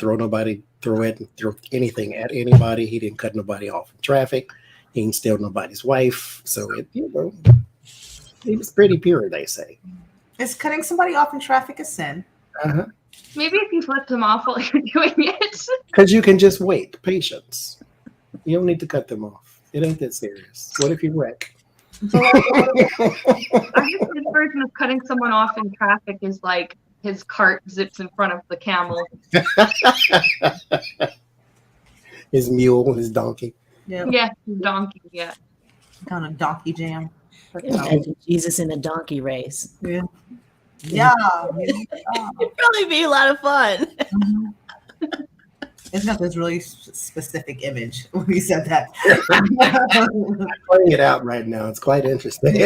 throw anything at anybody. He didn't cut nobody off in traffic. He didn't steal nobody's wife. So he was pretty pure, they say.
Is cutting somebody off in traffic a sin?
Uh-huh.
Maybe if you flipped them off while you're doing it.
Because you can just wait. Patience. You don't need to cut them off. It ain't that serious. What if you wreck?
I guess his version of cutting someone off in traffic is like his cart zips in front of the camel.
His mule, his donkey.
Yeah, donkey, yeah.
Kind of donkey jam.
Imagine Jesus in a donkey race.
Yeah.
It'd probably be a lot of fun.
It's got this really specific image when you said that.
I'm playing it out right now. It's quite interesting.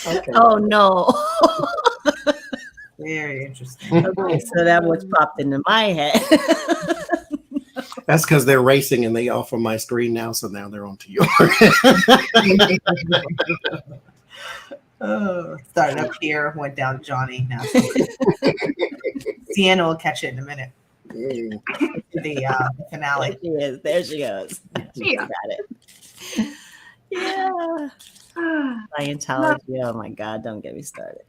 Okay.
Oh no.
Very interesting.
Okay, so that was popped into my head.
That's because they're racing and they off on my screen now, so now they're on to yours.
Oh, started up here, went down to Johnny. Now Sienna will catch it in a minute. The finale.
There she goes. She got it. Yeah. Scientology. Oh my God! Don't get me started.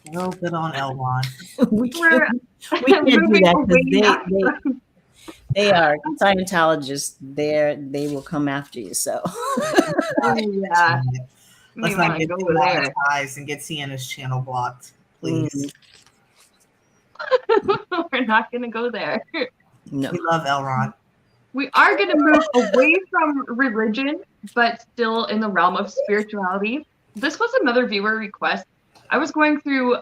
A little bit on Elron.
we can't do that because they are Scientologists. They will come after you. So
Yeah.
Let's not get too monetized and get Sienna's channel blocked, please.
We're not going to go there.
No.
We love Elron.
We are going to move away from religion, but still in the realm of spirituality. This was another viewer request. I was going through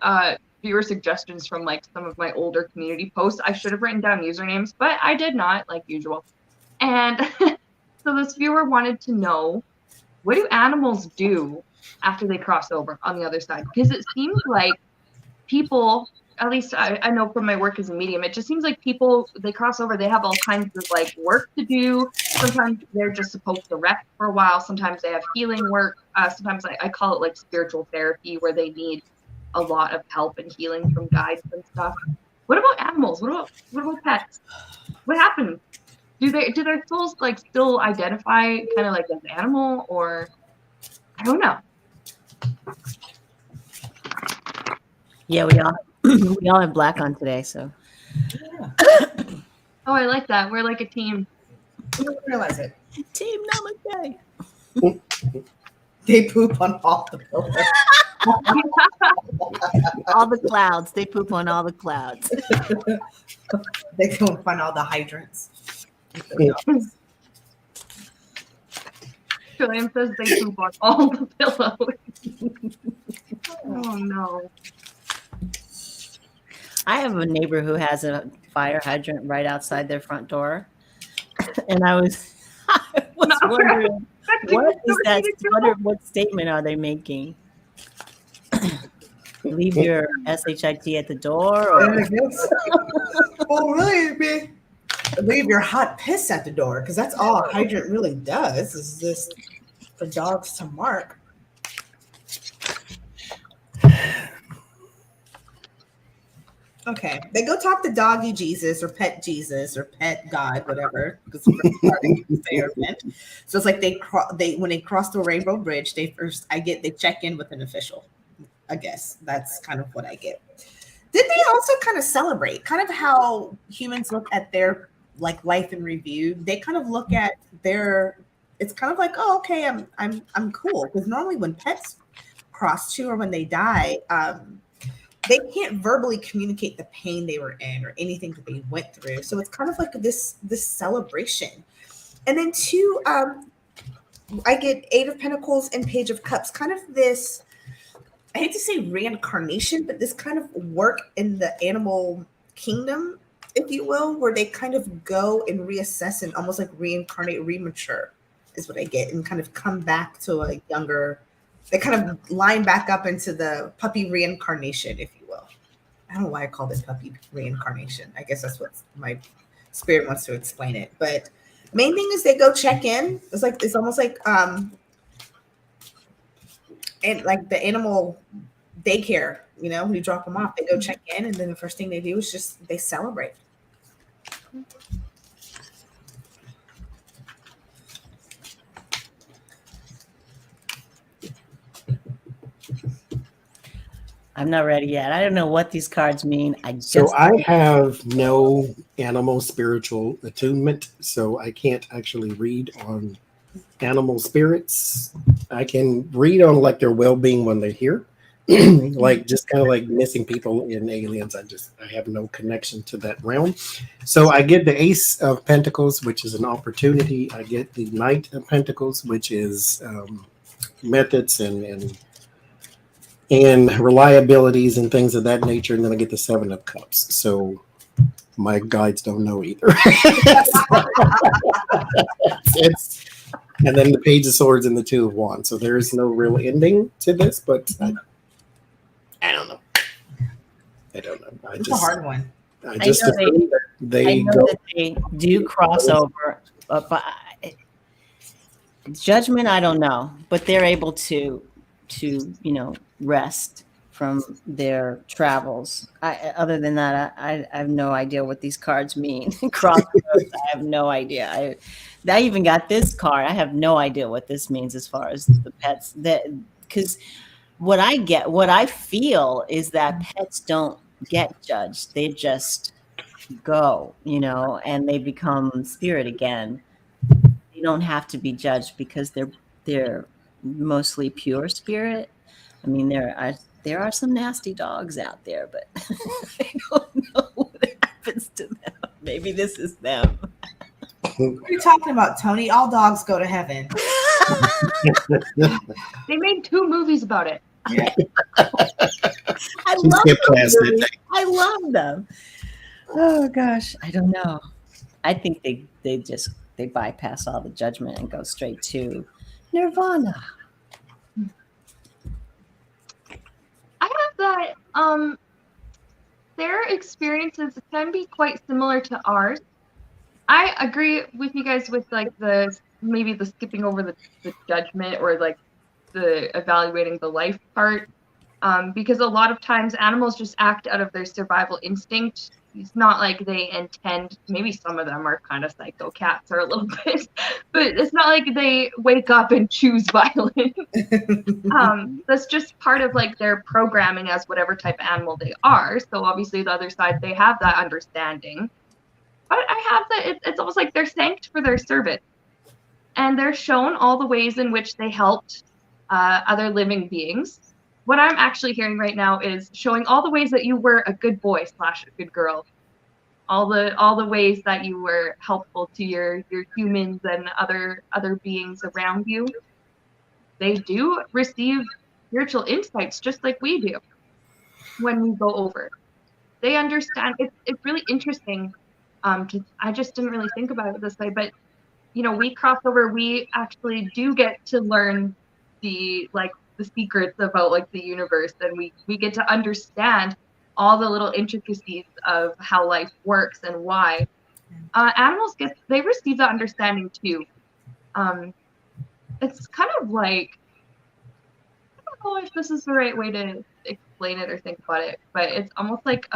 viewer suggestions from like some of my older community posts. I should have written down usernames, but I did not, like usual. And so this viewer wanted to know, what do animals do after they cross over on the other side? Because it seems like people, at least I know from my work as a medium, it just seems like people, they cross over, they have all kinds of like work to do. Sometimes they're just supposed to rest for a while. Sometimes they have healing work. Sometimes I call it like spiritual therapy, where they need a lot of help and healing from guides and stuff. What about animals? What about pets? What happens? Do their souls like still identify kind of like as animal, or I don't know.
Yeah, we all have black on today, so.
Yeah.
Oh, I like that. We're like a team.
I didn't realize it.
Team Namaste.
They poop on all the pillows.
All the clouds. They poop on all the clouds.
They go and find all the hydrants.
Julian says they poop on all the pillows. Oh no.
I have a neighbor who has a fire hydrant right outside their front door. And I was wondering, what statement are they making? Leave your SHIT at the door? Or?
Well, really, leave your hot piss at the door, because that's all a hydrant really does, is just for dogs to mark. Okay, they go talk to doggy Jesus or pet God, whatever. Because the first part they say or pet. So it's like they when they cross the Rainbow Bridge, they check in with an official. I guess that's kind of what I get. Did they also kind of celebrate, kind of how humans look at their like life in review? They kind of look at their. It's kind of like, oh, okay, I'm cool. Because normally when pets cross too, or when they die, they can't verbally communicate the pain they were in or anything that they went through. So it's kind of like this celebration. And then two, I get Eight of Pentacles and Page of Cups, kind of this, I hate to say reincarnation, but this kind of work in the animal kingdom, if you will, where they kind of go and reassess and almost like reincarnate, remature is what I get, and kind of come back to a younger, they kind of line back up into the puppy reincarnation, if you will. I don't know why I called it puppy reincarnation. I guess that's what my spirit wants to explain it. But main thing is they go check in. It's almost like and like the animal daycare, when you drop them off, they go check in, and then the first thing they do is just they celebrate.
I'm not ready yet. I don't know what these cards mean.
So I have no animal spiritual attunement, so I can't actually read on animal spirits. I can read on like their well-being when they're here. Like just kind of like missing people in aliens. I have no connection to that realm. So I get the Ace of Pentacles, which is an opportunity. I get the Knight of Pentacles, which is methods and reliabilities and things of that nature. And then I get the Seven of Cups. So my guides don't know either. And then the Page of Swords and the Two of Wands. So there is no real ending to this, but I don't know. I don't know.
It's a hard one.
I know that they do cross over, but judgment, I don't know. But they're able to rest from their travels. Other than that, I have no idea what these cards mean. Crossroads, I have no idea. I even got this card. I have no idea what this means as far as the pets. Because what I feel is that pets don't get judged. They just go, and they become spirit again. They don't have to be judged because they're mostly pure spirit. I mean, there are some nasty dogs out there, but I don't know what happens to them. Maybe this is them.
What are you talking about, Tony? All dogs go to heaven.
They made 2 movies about it.
Yeah.
I love them. Oh gosh, I don't know. I think they bypass all the judgment and go straight to nirvana.
I have that their experiences can be quite similar to ours. I agree with you guys with like maybe the skipping over the judgment or like the evaluating the life part, because a lot of times animals just act out of their survival instinct. It's not like they intend. Maybe some of them are kind of psycho cats or a little bit, but it's not like they wake up and choose violence. That's just part of like their programming as whatever type of animal they are. So obviously the other side, they have that understanding. But I have that it's almost like they're thanked for their service. And they're shown all the ways in which they helped other living beings. What I'm actually hearing right now is showing all the ways that you were a good boy / a good girl. All the ways that you were helpful to your humans and other beings around you. They do receive spiritual insights just like we do when we go over. They understand. It's really interesting. I just didn't really think about it this way, but we cross over. We actually do get to learn the secrets about like the universe, and we get to understand all the little intricacies of how life works and why. Animals they receive that understanding too. It's kind of like, I don't know if this is the right way to explain it or think about it, but it's almost like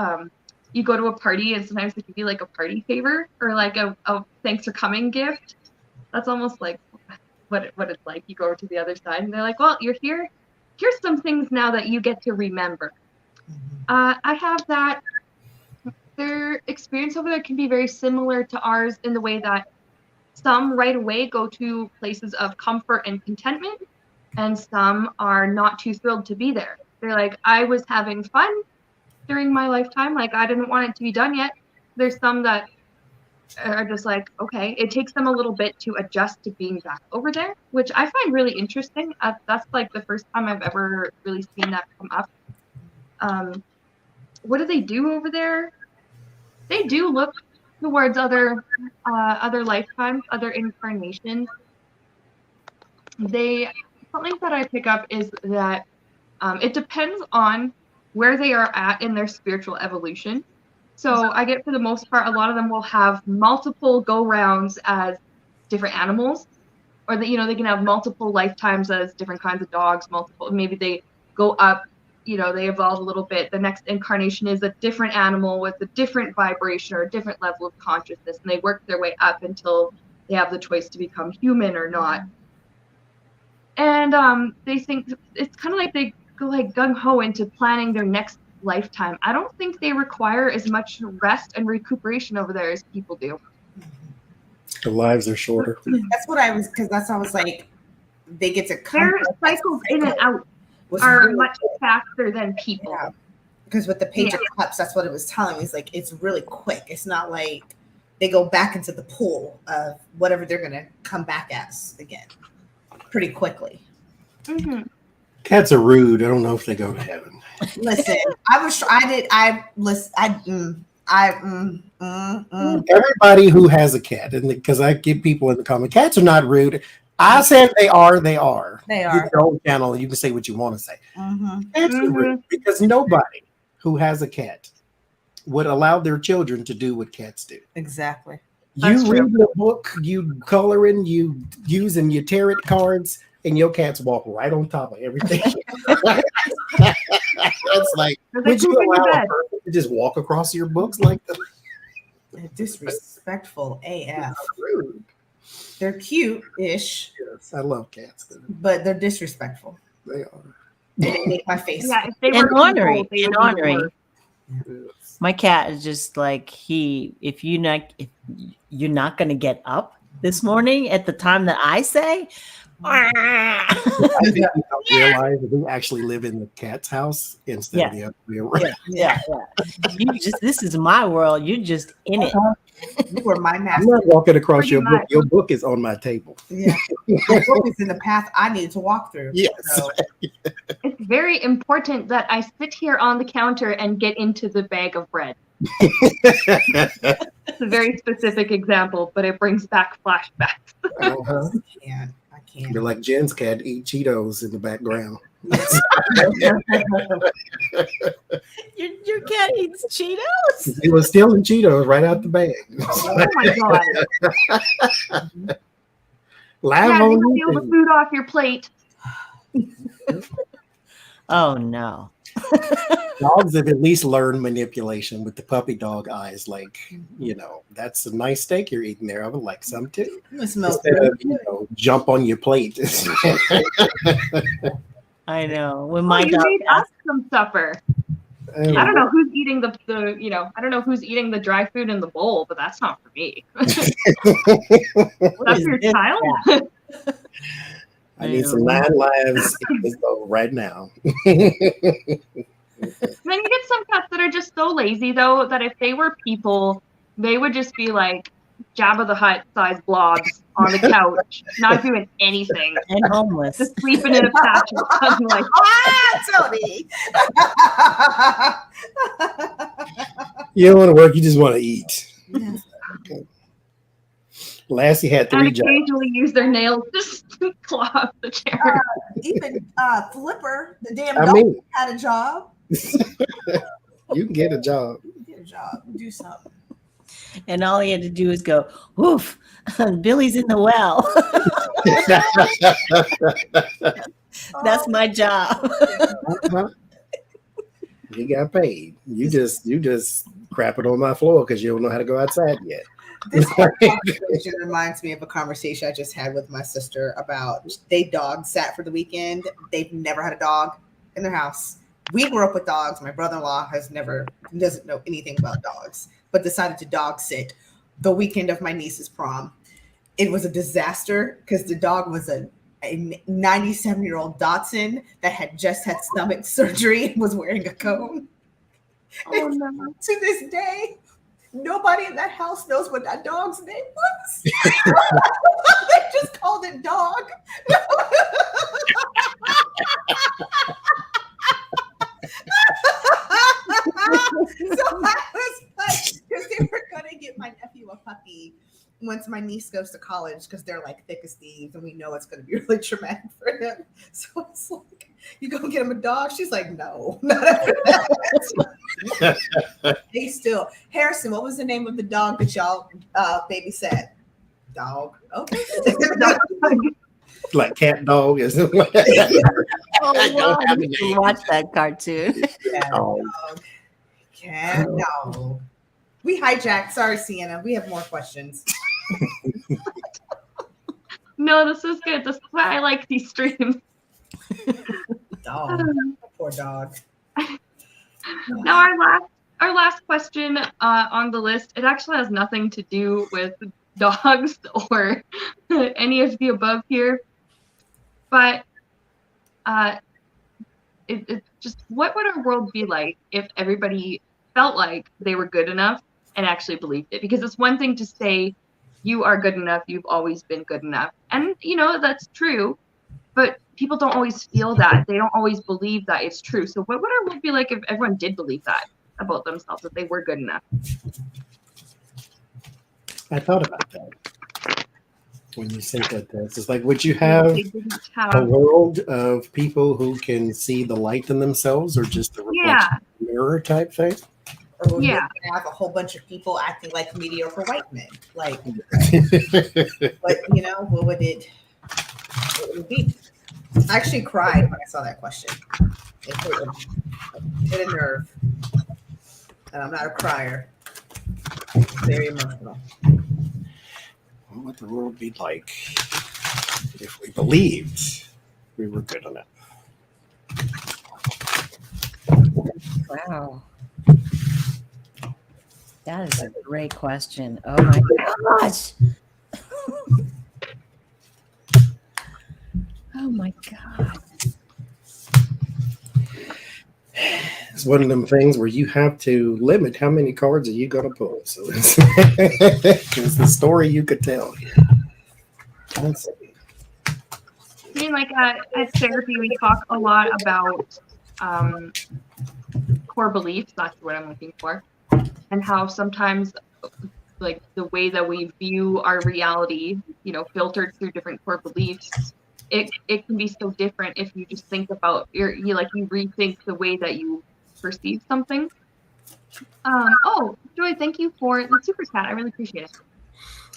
you go to a party and sometimes they give you like a party favor or like a thanks for coming gift. That's almost like what it's like. You go over to the other side and they're like, well, you're here. Here's some things now that you get to remember. I have that. Their experience over there can be very similar to ours in the way that some right away go to places of comfort and contentment, and some are not too thrilled to be there. They're like, I was having fun during my lifetime. Like, I didn't want it to be done yet. There's some that are just like, okay, it takes them a little bit to adjust to being back over there, which I find really interesting. That's like the first time I've ever really seen that come up. What do they do over there? They do look towards other lifetimes, other incarnations. Something that I pick up is that it depends on where they are at in their spiritual evolution. So I get, for the most part, a lot of them will have multiple go-rounds as different animals, or that, they can have multiple lifetimes as different kinds of dogs, maybe they go up, they evolve a little bit. The next incarnation is a different animal with a different vibration or a different level of consciousness, and they work their way up until they have the choice to become human or not. And they think it's kind of like they go like gung-ho into planning their next lifetime. I don't think they require as much rest and recuperation over there as people do.
The lives are shorter.
That's what I was like, they get to come.
Their cycles in and out are really much faster than people.
Yeah. Because with the Page of Cups, that's what it was telling me. It's like, it's really quick. It's not like they go back into the pool of whatever they're going to come back as again pretty quickly.
Mm-hmm.
Cats are rude. I don't know if they go to heaven.
Listen,
Everybody who has a cat, and because I get people in the comment, cats are not rude. I said they are. They are.
They are.
You have your own channel. You can say what you want to say.
Mm-hmm.
Cats are rude because nobody who has a cat would allow their children to do what cats do.
Exactly.
You read a book, you coloring, you using your tarot cards, and your cats walk right on top of everything. It's like, would you allow a person to just walk across your books like that?
Disrespectful AF.
Rude.
They're cute-ish.
Yes, I love cats.
But they're disrespectful.
They are.
And they make my face.
Yeah, if they were
ornery.
people, they
And
would be
ornery.
worse.
Yes.
My cat is just like if you're not going to get up this morning at the time that I say,
I think you don't realize that we actually live in the cat's house instead of the other way around.
yeah. This is my world. You're just in it.
You were my
I'm
master.
not walking across
Pretty
your book.
much.
Your book is on my table.
Yeah. My book is in the path I needed to walk through.
Yes.
So,
It's very important that I sit here on the counter and get into the bag of bread. It's a very specific example, but it brings back flashbacks.
Uh-huh.
I can't.
You're like Jen's cat eat Cheetos in the background.
Your cat eats Cheetos.
He was stealing Cheetos right out the bag.
Oh my god.
Live
Yeah,
on
you steal the
YouTube.
food off your plate.
Oh no.
Dogs have at least learned manipulation with the puppy dog eyes. Like, that's a nice steak you're eating there. I would like some too.
It smells
Instead
good.
of, jump on your plate.
I know. When my
You
dog
made us some supper. I
Um,
don't know who's eating the I don't know who's eating the dry food in the bowl, but that's not for me. That's
is
your
this
child.
I need some 9 lives in this bowl right now.
Then you get some cats that are just so lazy, though, that if they were people, they would just be like Jabba the Hutt size blobs on the couch, not doing anything,
and homeless.
just sleeping in a patch of sunlight.
Tony.
You don't want to work, you just want to eat. Okay. Lassie had
And
3 jobs.
occasionally use their nails to claw up the chair.
Even Flipper, the damn
I
dog,
mean,
had a job.
you can get a job.
Get a job. Do something.
And all he had to do is go, woof, Billy's in the well. That's my job.
You got paid. You just crapping on my floor because you don't know how to go outside yet.
This conversation reminds me of a conversation I just had with my sister about they dog sat for the weekend. They've never had a dog in their house. We grew up with dogs. My brother-in-law doesn't know anything about dogs, but decided to dog sit the weekend of my niece's prom. It was a disaster because the dog was a 97-year-old Dachshund that had just had stomach surgery and was wearing a cone.
Oh no.
To this day, nobody in that house knows what that dog's name was. They just called it Dog. So I was like, because they were gonna get my nephew a puppy once my niece goes to college, because they're like thick as thieves, and we know it's gonna be really traumatic for him. So it's like, you go get him a dog. She's like, no, not after that. They still. Harrison, what was the name of the dog that y'all babysat? Dog. Okay.
Like cat dog, isn't it?
Oh, wow. I need to watch that cartoon.
Yeah,
Oh.
dog. Cat dog. We hijacked. Sorry, Sienna. We have more questions.
No, this is good. This is why I like these streams.
Dog. Poor dog.
Now our last question on the list, it actually has nothing to do with dogs or any of the above here, but it's just, what would our world be like if everybody felt like they were good enough and actually believed it? Because it's one thing to say you are good enough, you've always been good enough, and that's true, but people don't always feel that. They don't always believe that it's true. So what would our world be like if everyone did believe that about themselves, that they were good enough?
I thought about that when you said that. It's like, would you have a world of people who can see the light in themselves, or just the reflection of the mirror type thing?
Or would we have a whole bunch of people acting like mediocre white men? Like, but what would it be? I actually cried when I saw that question. It hit a nerve. And I'm not a crier. Very emotional.
What would the world be like if we believed we were good enough?
Wow. That is a great question. Oh my gosh. Oh my God.
It's one of them things where you have to limit how many cards are you going to pull. So it's the story you could tell. Let's see.
I mean, like at therapy, we talk a lot about core beliefs. That's what I'm looking for. And how sometimes, like, the way that we view our reality, filtered through different core beliefs, it can be so different if you just think about you rethink the way that you perceive something. Joy, thank you for the super chat. I really appreciate it.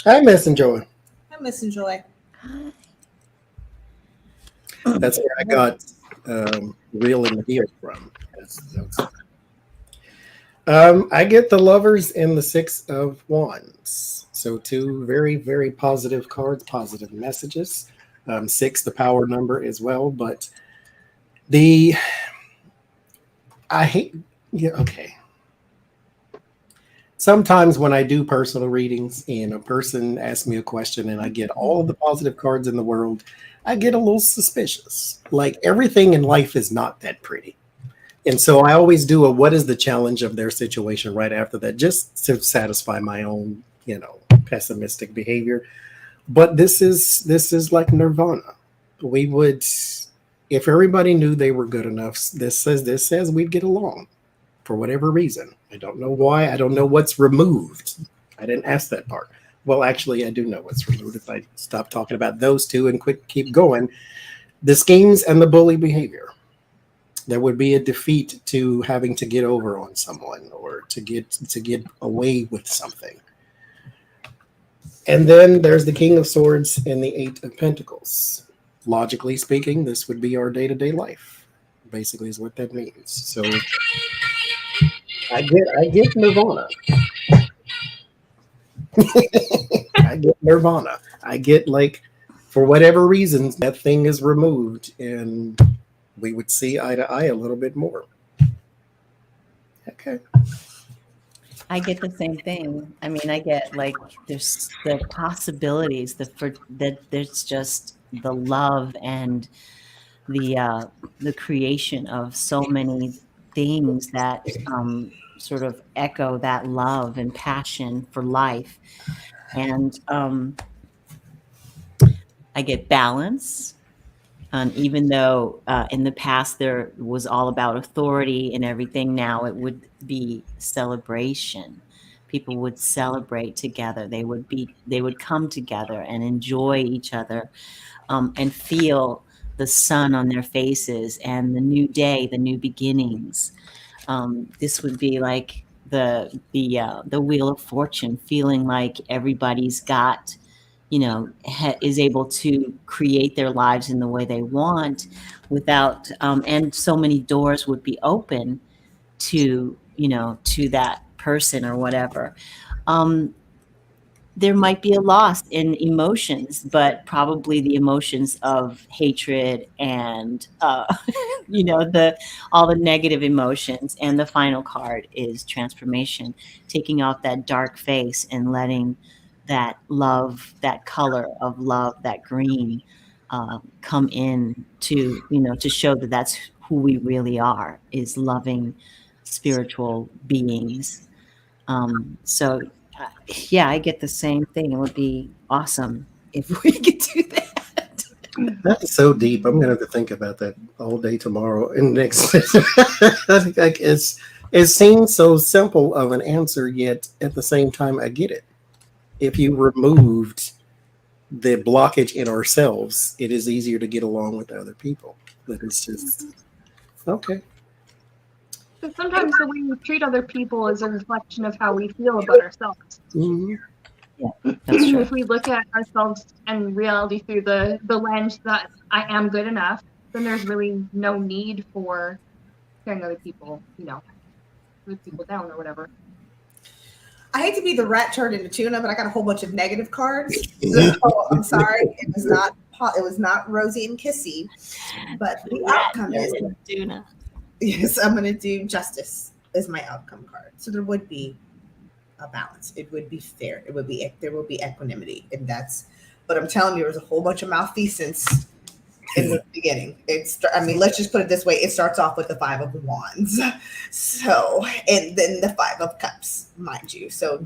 Hi, Miss and Joy.
I miss and Joy.
That's where I got Real in the Deal from. I get the Lovers and the Six of Wands. So two very, very positive cards, positive messages. 6, the power number as well. But sometimes when I do personal readings and a person asks me a question and I get all of the positive cards in the world, I get a little suspicious. Like, everything in life is not that pretty. And so I always do what is the challenge of their situation right after that, just to satisfy my own, pessimistic behavior. But this is like nirvana. We would, if everybody knew they were good enough, this says we'd get along for whatever reason. I don't know why. I don't know what's removed. I didn't ask that part. Well, actually, I do know what's removed if I stop talking about those two and keep going. The schemes and the bully behavior. There would be a defeat to having to get over on someone or to get away with something. And then there's the King of Swords and the 8 of Pentacles. Logically speaking, this would be our day-to-day life, basically, is what that means. So I get Nirvana. I get Nirvana. I get like, for whatever reasons, that thing is removed, and we would see eye to eye a little bit more. Okay.
I get the same thing. I mean, I get like there's the possibilities, that there's just the love and the creation of so many things that sort of echo that love and passion for life. And I get balance. Even though in the past there was all about authority and everything, now it would be celebration. People would celebrate together. They would come together and enjoy each other, and feel the sun on their faces and the new day, the new beginnings. This would be like the Wheel of Fortune, feeling like everybody's got, is able to create their lives in the way they want without, and so many doors would be open to, to that person or whatever. There might be a loss in emotions, but probably the emotions of hatred and, all the negative emotions. And the final card is transformation, taking off that dark face and letting that love, that color of love, that green, come in to, to show that that's who we really are, is loving spiritual beings. So yeah, I get the same thing. It would be awesome if we could do that.
That's so deep. I'm gonna have to think about that all day tomorrow and next. Like it seems so simple of an answer, yet at the same time, I get it. If you removed the blockage in ourselves, it is easier to get along with other people. But it's just okay.
But sometimes the way we treat other people is a reflection of how we feel about ourselves.
Mhm.
Yeah, that's true.
If we look at ourselves and reality through the lens that I am good enough, then there's really no need for tearing other people, put people down or whatever.
I hate to be the rat turned into tuna, but I got a whole bunch of negative cards. So I'm sorry. It was not rosy and kissy, but the outcome is
Tuna.
yes, I'm going to do justice as my outcome card. So there would be a balance. It would be fair. There will be equanimity, and but I'm telling you, there's a whole bunch of malfeasance in the beginning. Let's just put it this way. It starts off with the 5 of Wands. So, and then the 5 of Cups, mind you. So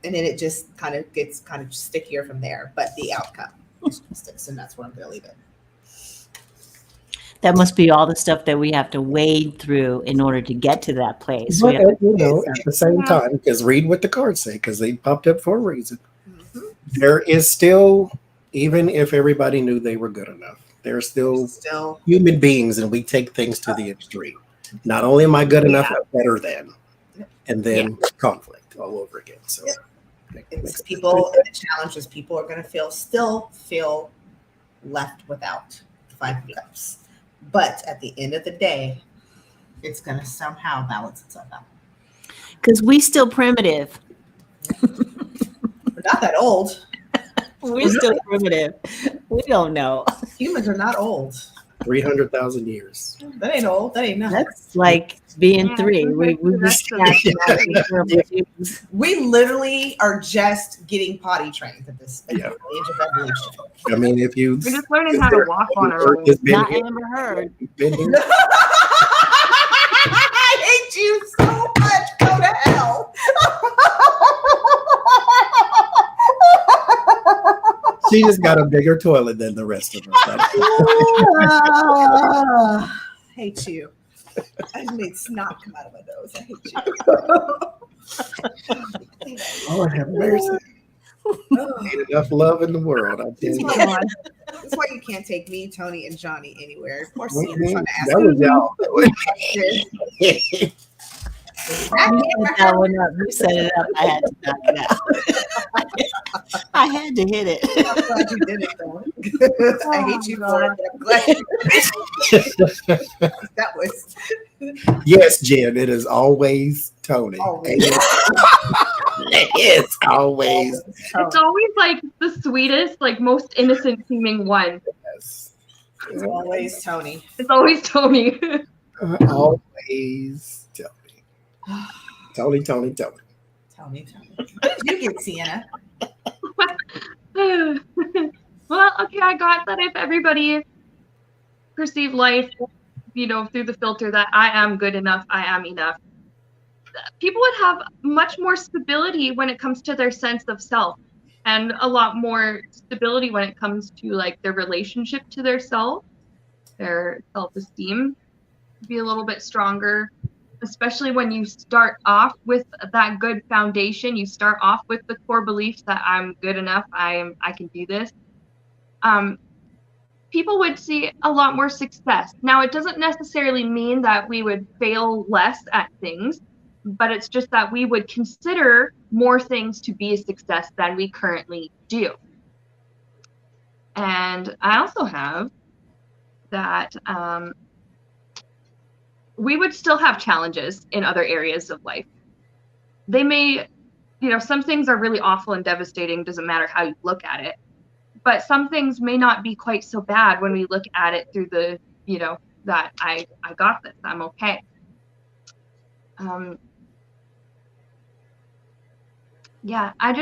and then it just kind of gets kind of stickier from there, but the outcome is justice, and that's where I'm going to leave it.
That must be all the stuff that we have to wade through in order to get to that place.
But at the same time, because read what the cards say, because they popped up for a reason. Mm-hmm. There is still, even if everybody knew they were good enough, there's still human beings, and we take things to the extreme. Not only am I good enough, I'm better than, and then conflict all over again. So
it's people, and the challenge is people are going to still feel left without the 5 of Cups. But at the end of the day, it's going to somehow balance itself out.
Because we still primitive.
We're not that old.
We're still primitive. We don't know.
Humans are not old.
300,000 years.
That ain't old. That ain't nothing.
That's like being 3.
We literally are just getting potty trained at this age of evolution.
I mean, if you...
We're just learning how to walk on our own.
Not Amber Heard.
I hate you so much. Go to hell.
She just got a bigger toilet than the rest of us.
Hate you. I made snot come out of my nose. I hate you.
Oh, I have mercy. Ain't enough love in the world. I tell you.
That's why you can't take me, Tony, and Johnny anywhere. Of course, you're trying to ask
that was y'all.
You set that one up. You set it up. I had to knock it out. I had to hit it.
I'm glad you did it, though. I hate you for it, but I'm glad you did it. That was
Yes, Jen, it is always Tony.
always.
It's always.
It's always like the sweetest, like most innocent seeming one.
Yes.
It's always Tony.
It's always Tony.
Always Tony. Tony.
Tony. What did you get, Sienna?
Well, okay, I got that if everybody perceived life, through the filter that I am good enough, I am enough, people would have much more stability when it comes to their sense of self, and a lot more stability when it comes to like their relationship to their self, their self-esteem be a little bit stronger, especially when you start off with that good foundation. You start off with the core beliefs that I'm good enough, I can do this. People would see a lot more success. Now, it doesn't necessarily mean that we would fail less at things, but it's just that we would consider more things to be a success than we currently do. And I also have that we would still have challenges in other areas of life. They may, some things are really awful and devastating, doesn't matter how you look at it. But some things may not be quite so bad when we look at it through the, that I got this, I'm okay. Yeah, I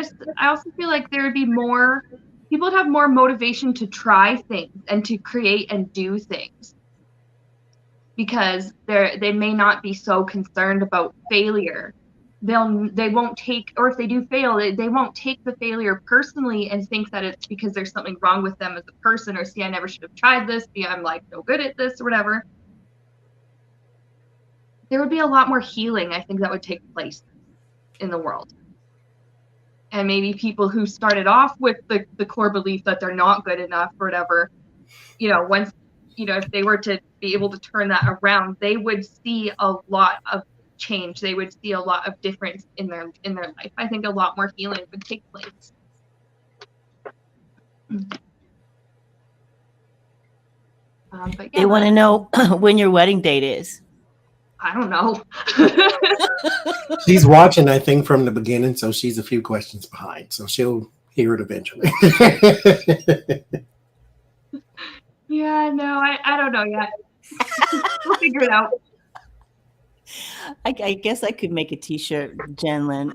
also feel like there would be more, people would have more motivation to try things and to create and do things, because they may not be so concerned about failure. They won't take, or if they do fail, they won't take the failure personally and think that it's because there's something wrong with them as a person, or see, I never should have tried this, see, I'm like no good at this or whatever. There would be a lot more healing, I think, that would take place in the world. And maybe people who started off with the core belief that they're not good enough or whatever, once, if they were to be able to turn that around, they would see a lot of change. They would see a lot of difference in their life. I think a lot more healing would take place. But yeah,
They want to know when your wedding date is.
I don't know.
She's watching, I think, from the beginning, so she's a few questions behind. So she'll hear it eventually.
Yeah, no, I don't know yet. We'll figure it out.
I guess I could make a t-shirt, Jenlyn.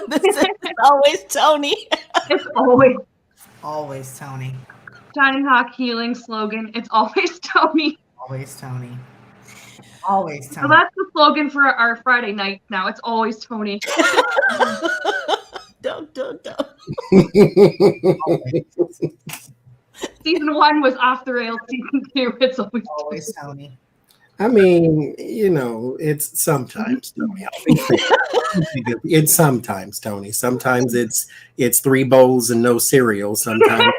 This is always Tony.
It's always
Always Tony.
Shining Hawk healing slogan. It's always Tony.
Always Tony. Always Tony.
So that's the slogan for our Friday night now. It's always Tony.
Don't.
Season 1 was off the rails. Season 2, it's
Always Tony.
I mean, it's sometimes Tony. It's sometimes Tony. Sometimes it's 3 bowls and no cereal. Sometimes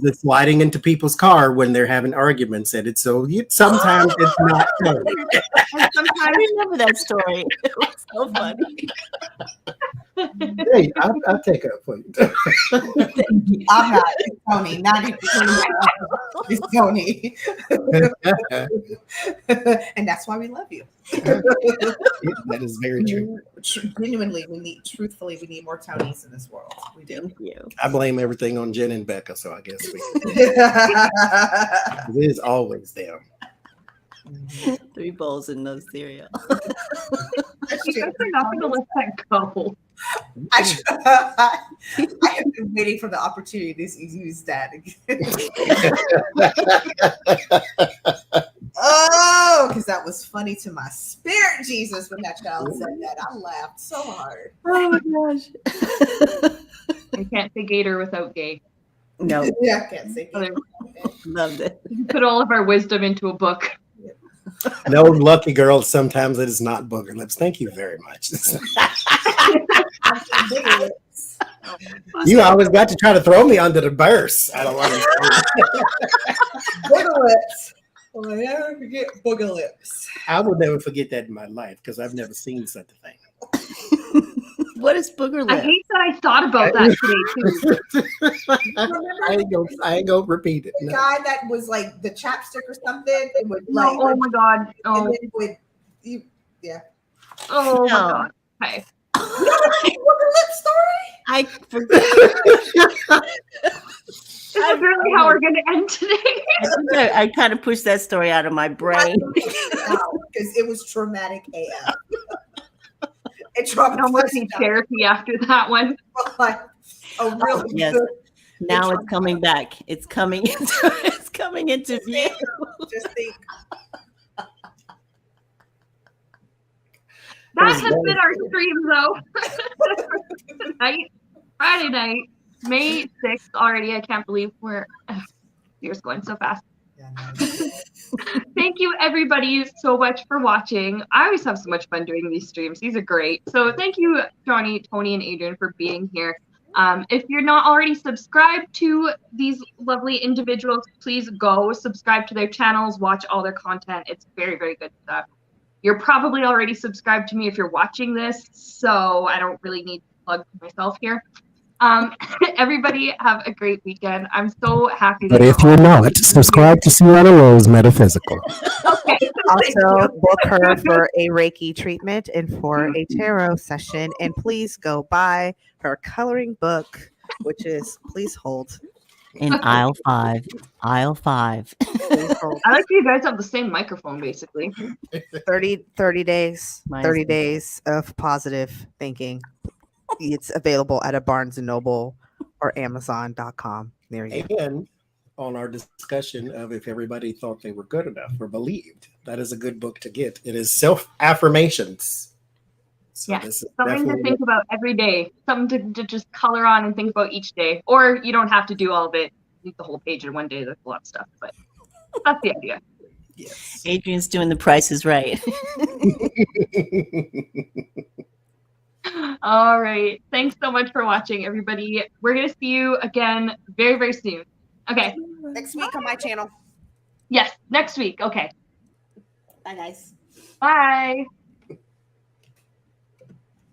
it's sliding into people's car when they're having arguments at it. So sometimes it's not Tony.
I remember that story. It was so funny.
Hey, I'll take up for you.
I'm not. It's Tony. Not even it's Tony. And that's why we love you.
That is very true.
Genuinely, we need more Tonys in this world. We do.
Thank you.
I blame everything on Jen and Becca, so I guess it is always them.
3 bowls and no cereal.
You guys are not going to let that go.
I have been waiting for the opportunity to use that again. Oh, because that was funny to my spirit, Jesus, when that child said that. I laughed so hard.
Oh my gosh.
I can't say gator without gay.
No.
Yeah, I can't say.
Loved it.
We put all of our wisdom into a book.
No, lucky girl, sometimes it is not booger lips. Thank you very much. You always got to try to throw me under the bus. I don't want to.
Booger lips.
Well, I never forget booger lips.
I will never forget that in my life because I've never seen such a thing.
What is booger
I
lip?
hate that I thought about that today too.
I ain't gonna repeat it.
The
No.
guy that was like the chapstick or something, it would
No,
like,
oh my god.
and
Oh,
then it would, yeah.
oh my
No.
god. Okay.
Booger lip story?
I forget.
Is this really how we're going to end today?
I kind of pushed that story out of my brain.
Because it was traumatic AF. It
I almost need
traumatized
therapy after that one.
like a really
Yes.
good.
Now it's coming back. It's coming into view.
Just think.
That has been our stream, though. Tonight, Friday night, May 6th already. I can't believe we're years going so fast.
Yeah, no.
Thank you, everybody, so much for watching. I always have so much fun doing these streams. These are great. So thank you, Johnny, Tony, and Adrian for being here. If you're not already subscribed to these lovely individuals, please go subscribe to their channels, watch all their content. It's very, very good stuff. You're probably already subscribed to me if you're watching this, so I don't really need to plug myself here. Everybody have a great weekend. I'm so happy.
But if you're not, subscribe to Sienna Rose Metaphysical.
Okay.
Also, book her for a Reiki treatment and for a tarot session. And please go buy her coloring book, which is, please hold.
In aisle 5. Aisle 5.
Please hold.
I like you guys have the same microphone, basically.
30 days,
Nice.
30 days of positive thinking. It's available at a Barnes & Noble or Amazon.com. There you go.
And on our discussion of if everybody thought they were good enough or believed, that is a good book to get. It is self-affirmations. So
Yeah,
this is
something to
definitely
think about every day. Something to just color on and think about each day. Or you don't have to do all of it. Read the whole page in one day. That's a lot of stuff, but that's the idea.
yes.
Adrian's doing the Price is Right.
All right. Thanks so much for watching, everybody. We're going to see you again very, very soon. Okay.
Next week on my channel.
Yes, next week. Okay.
Bye, guys.
Bye.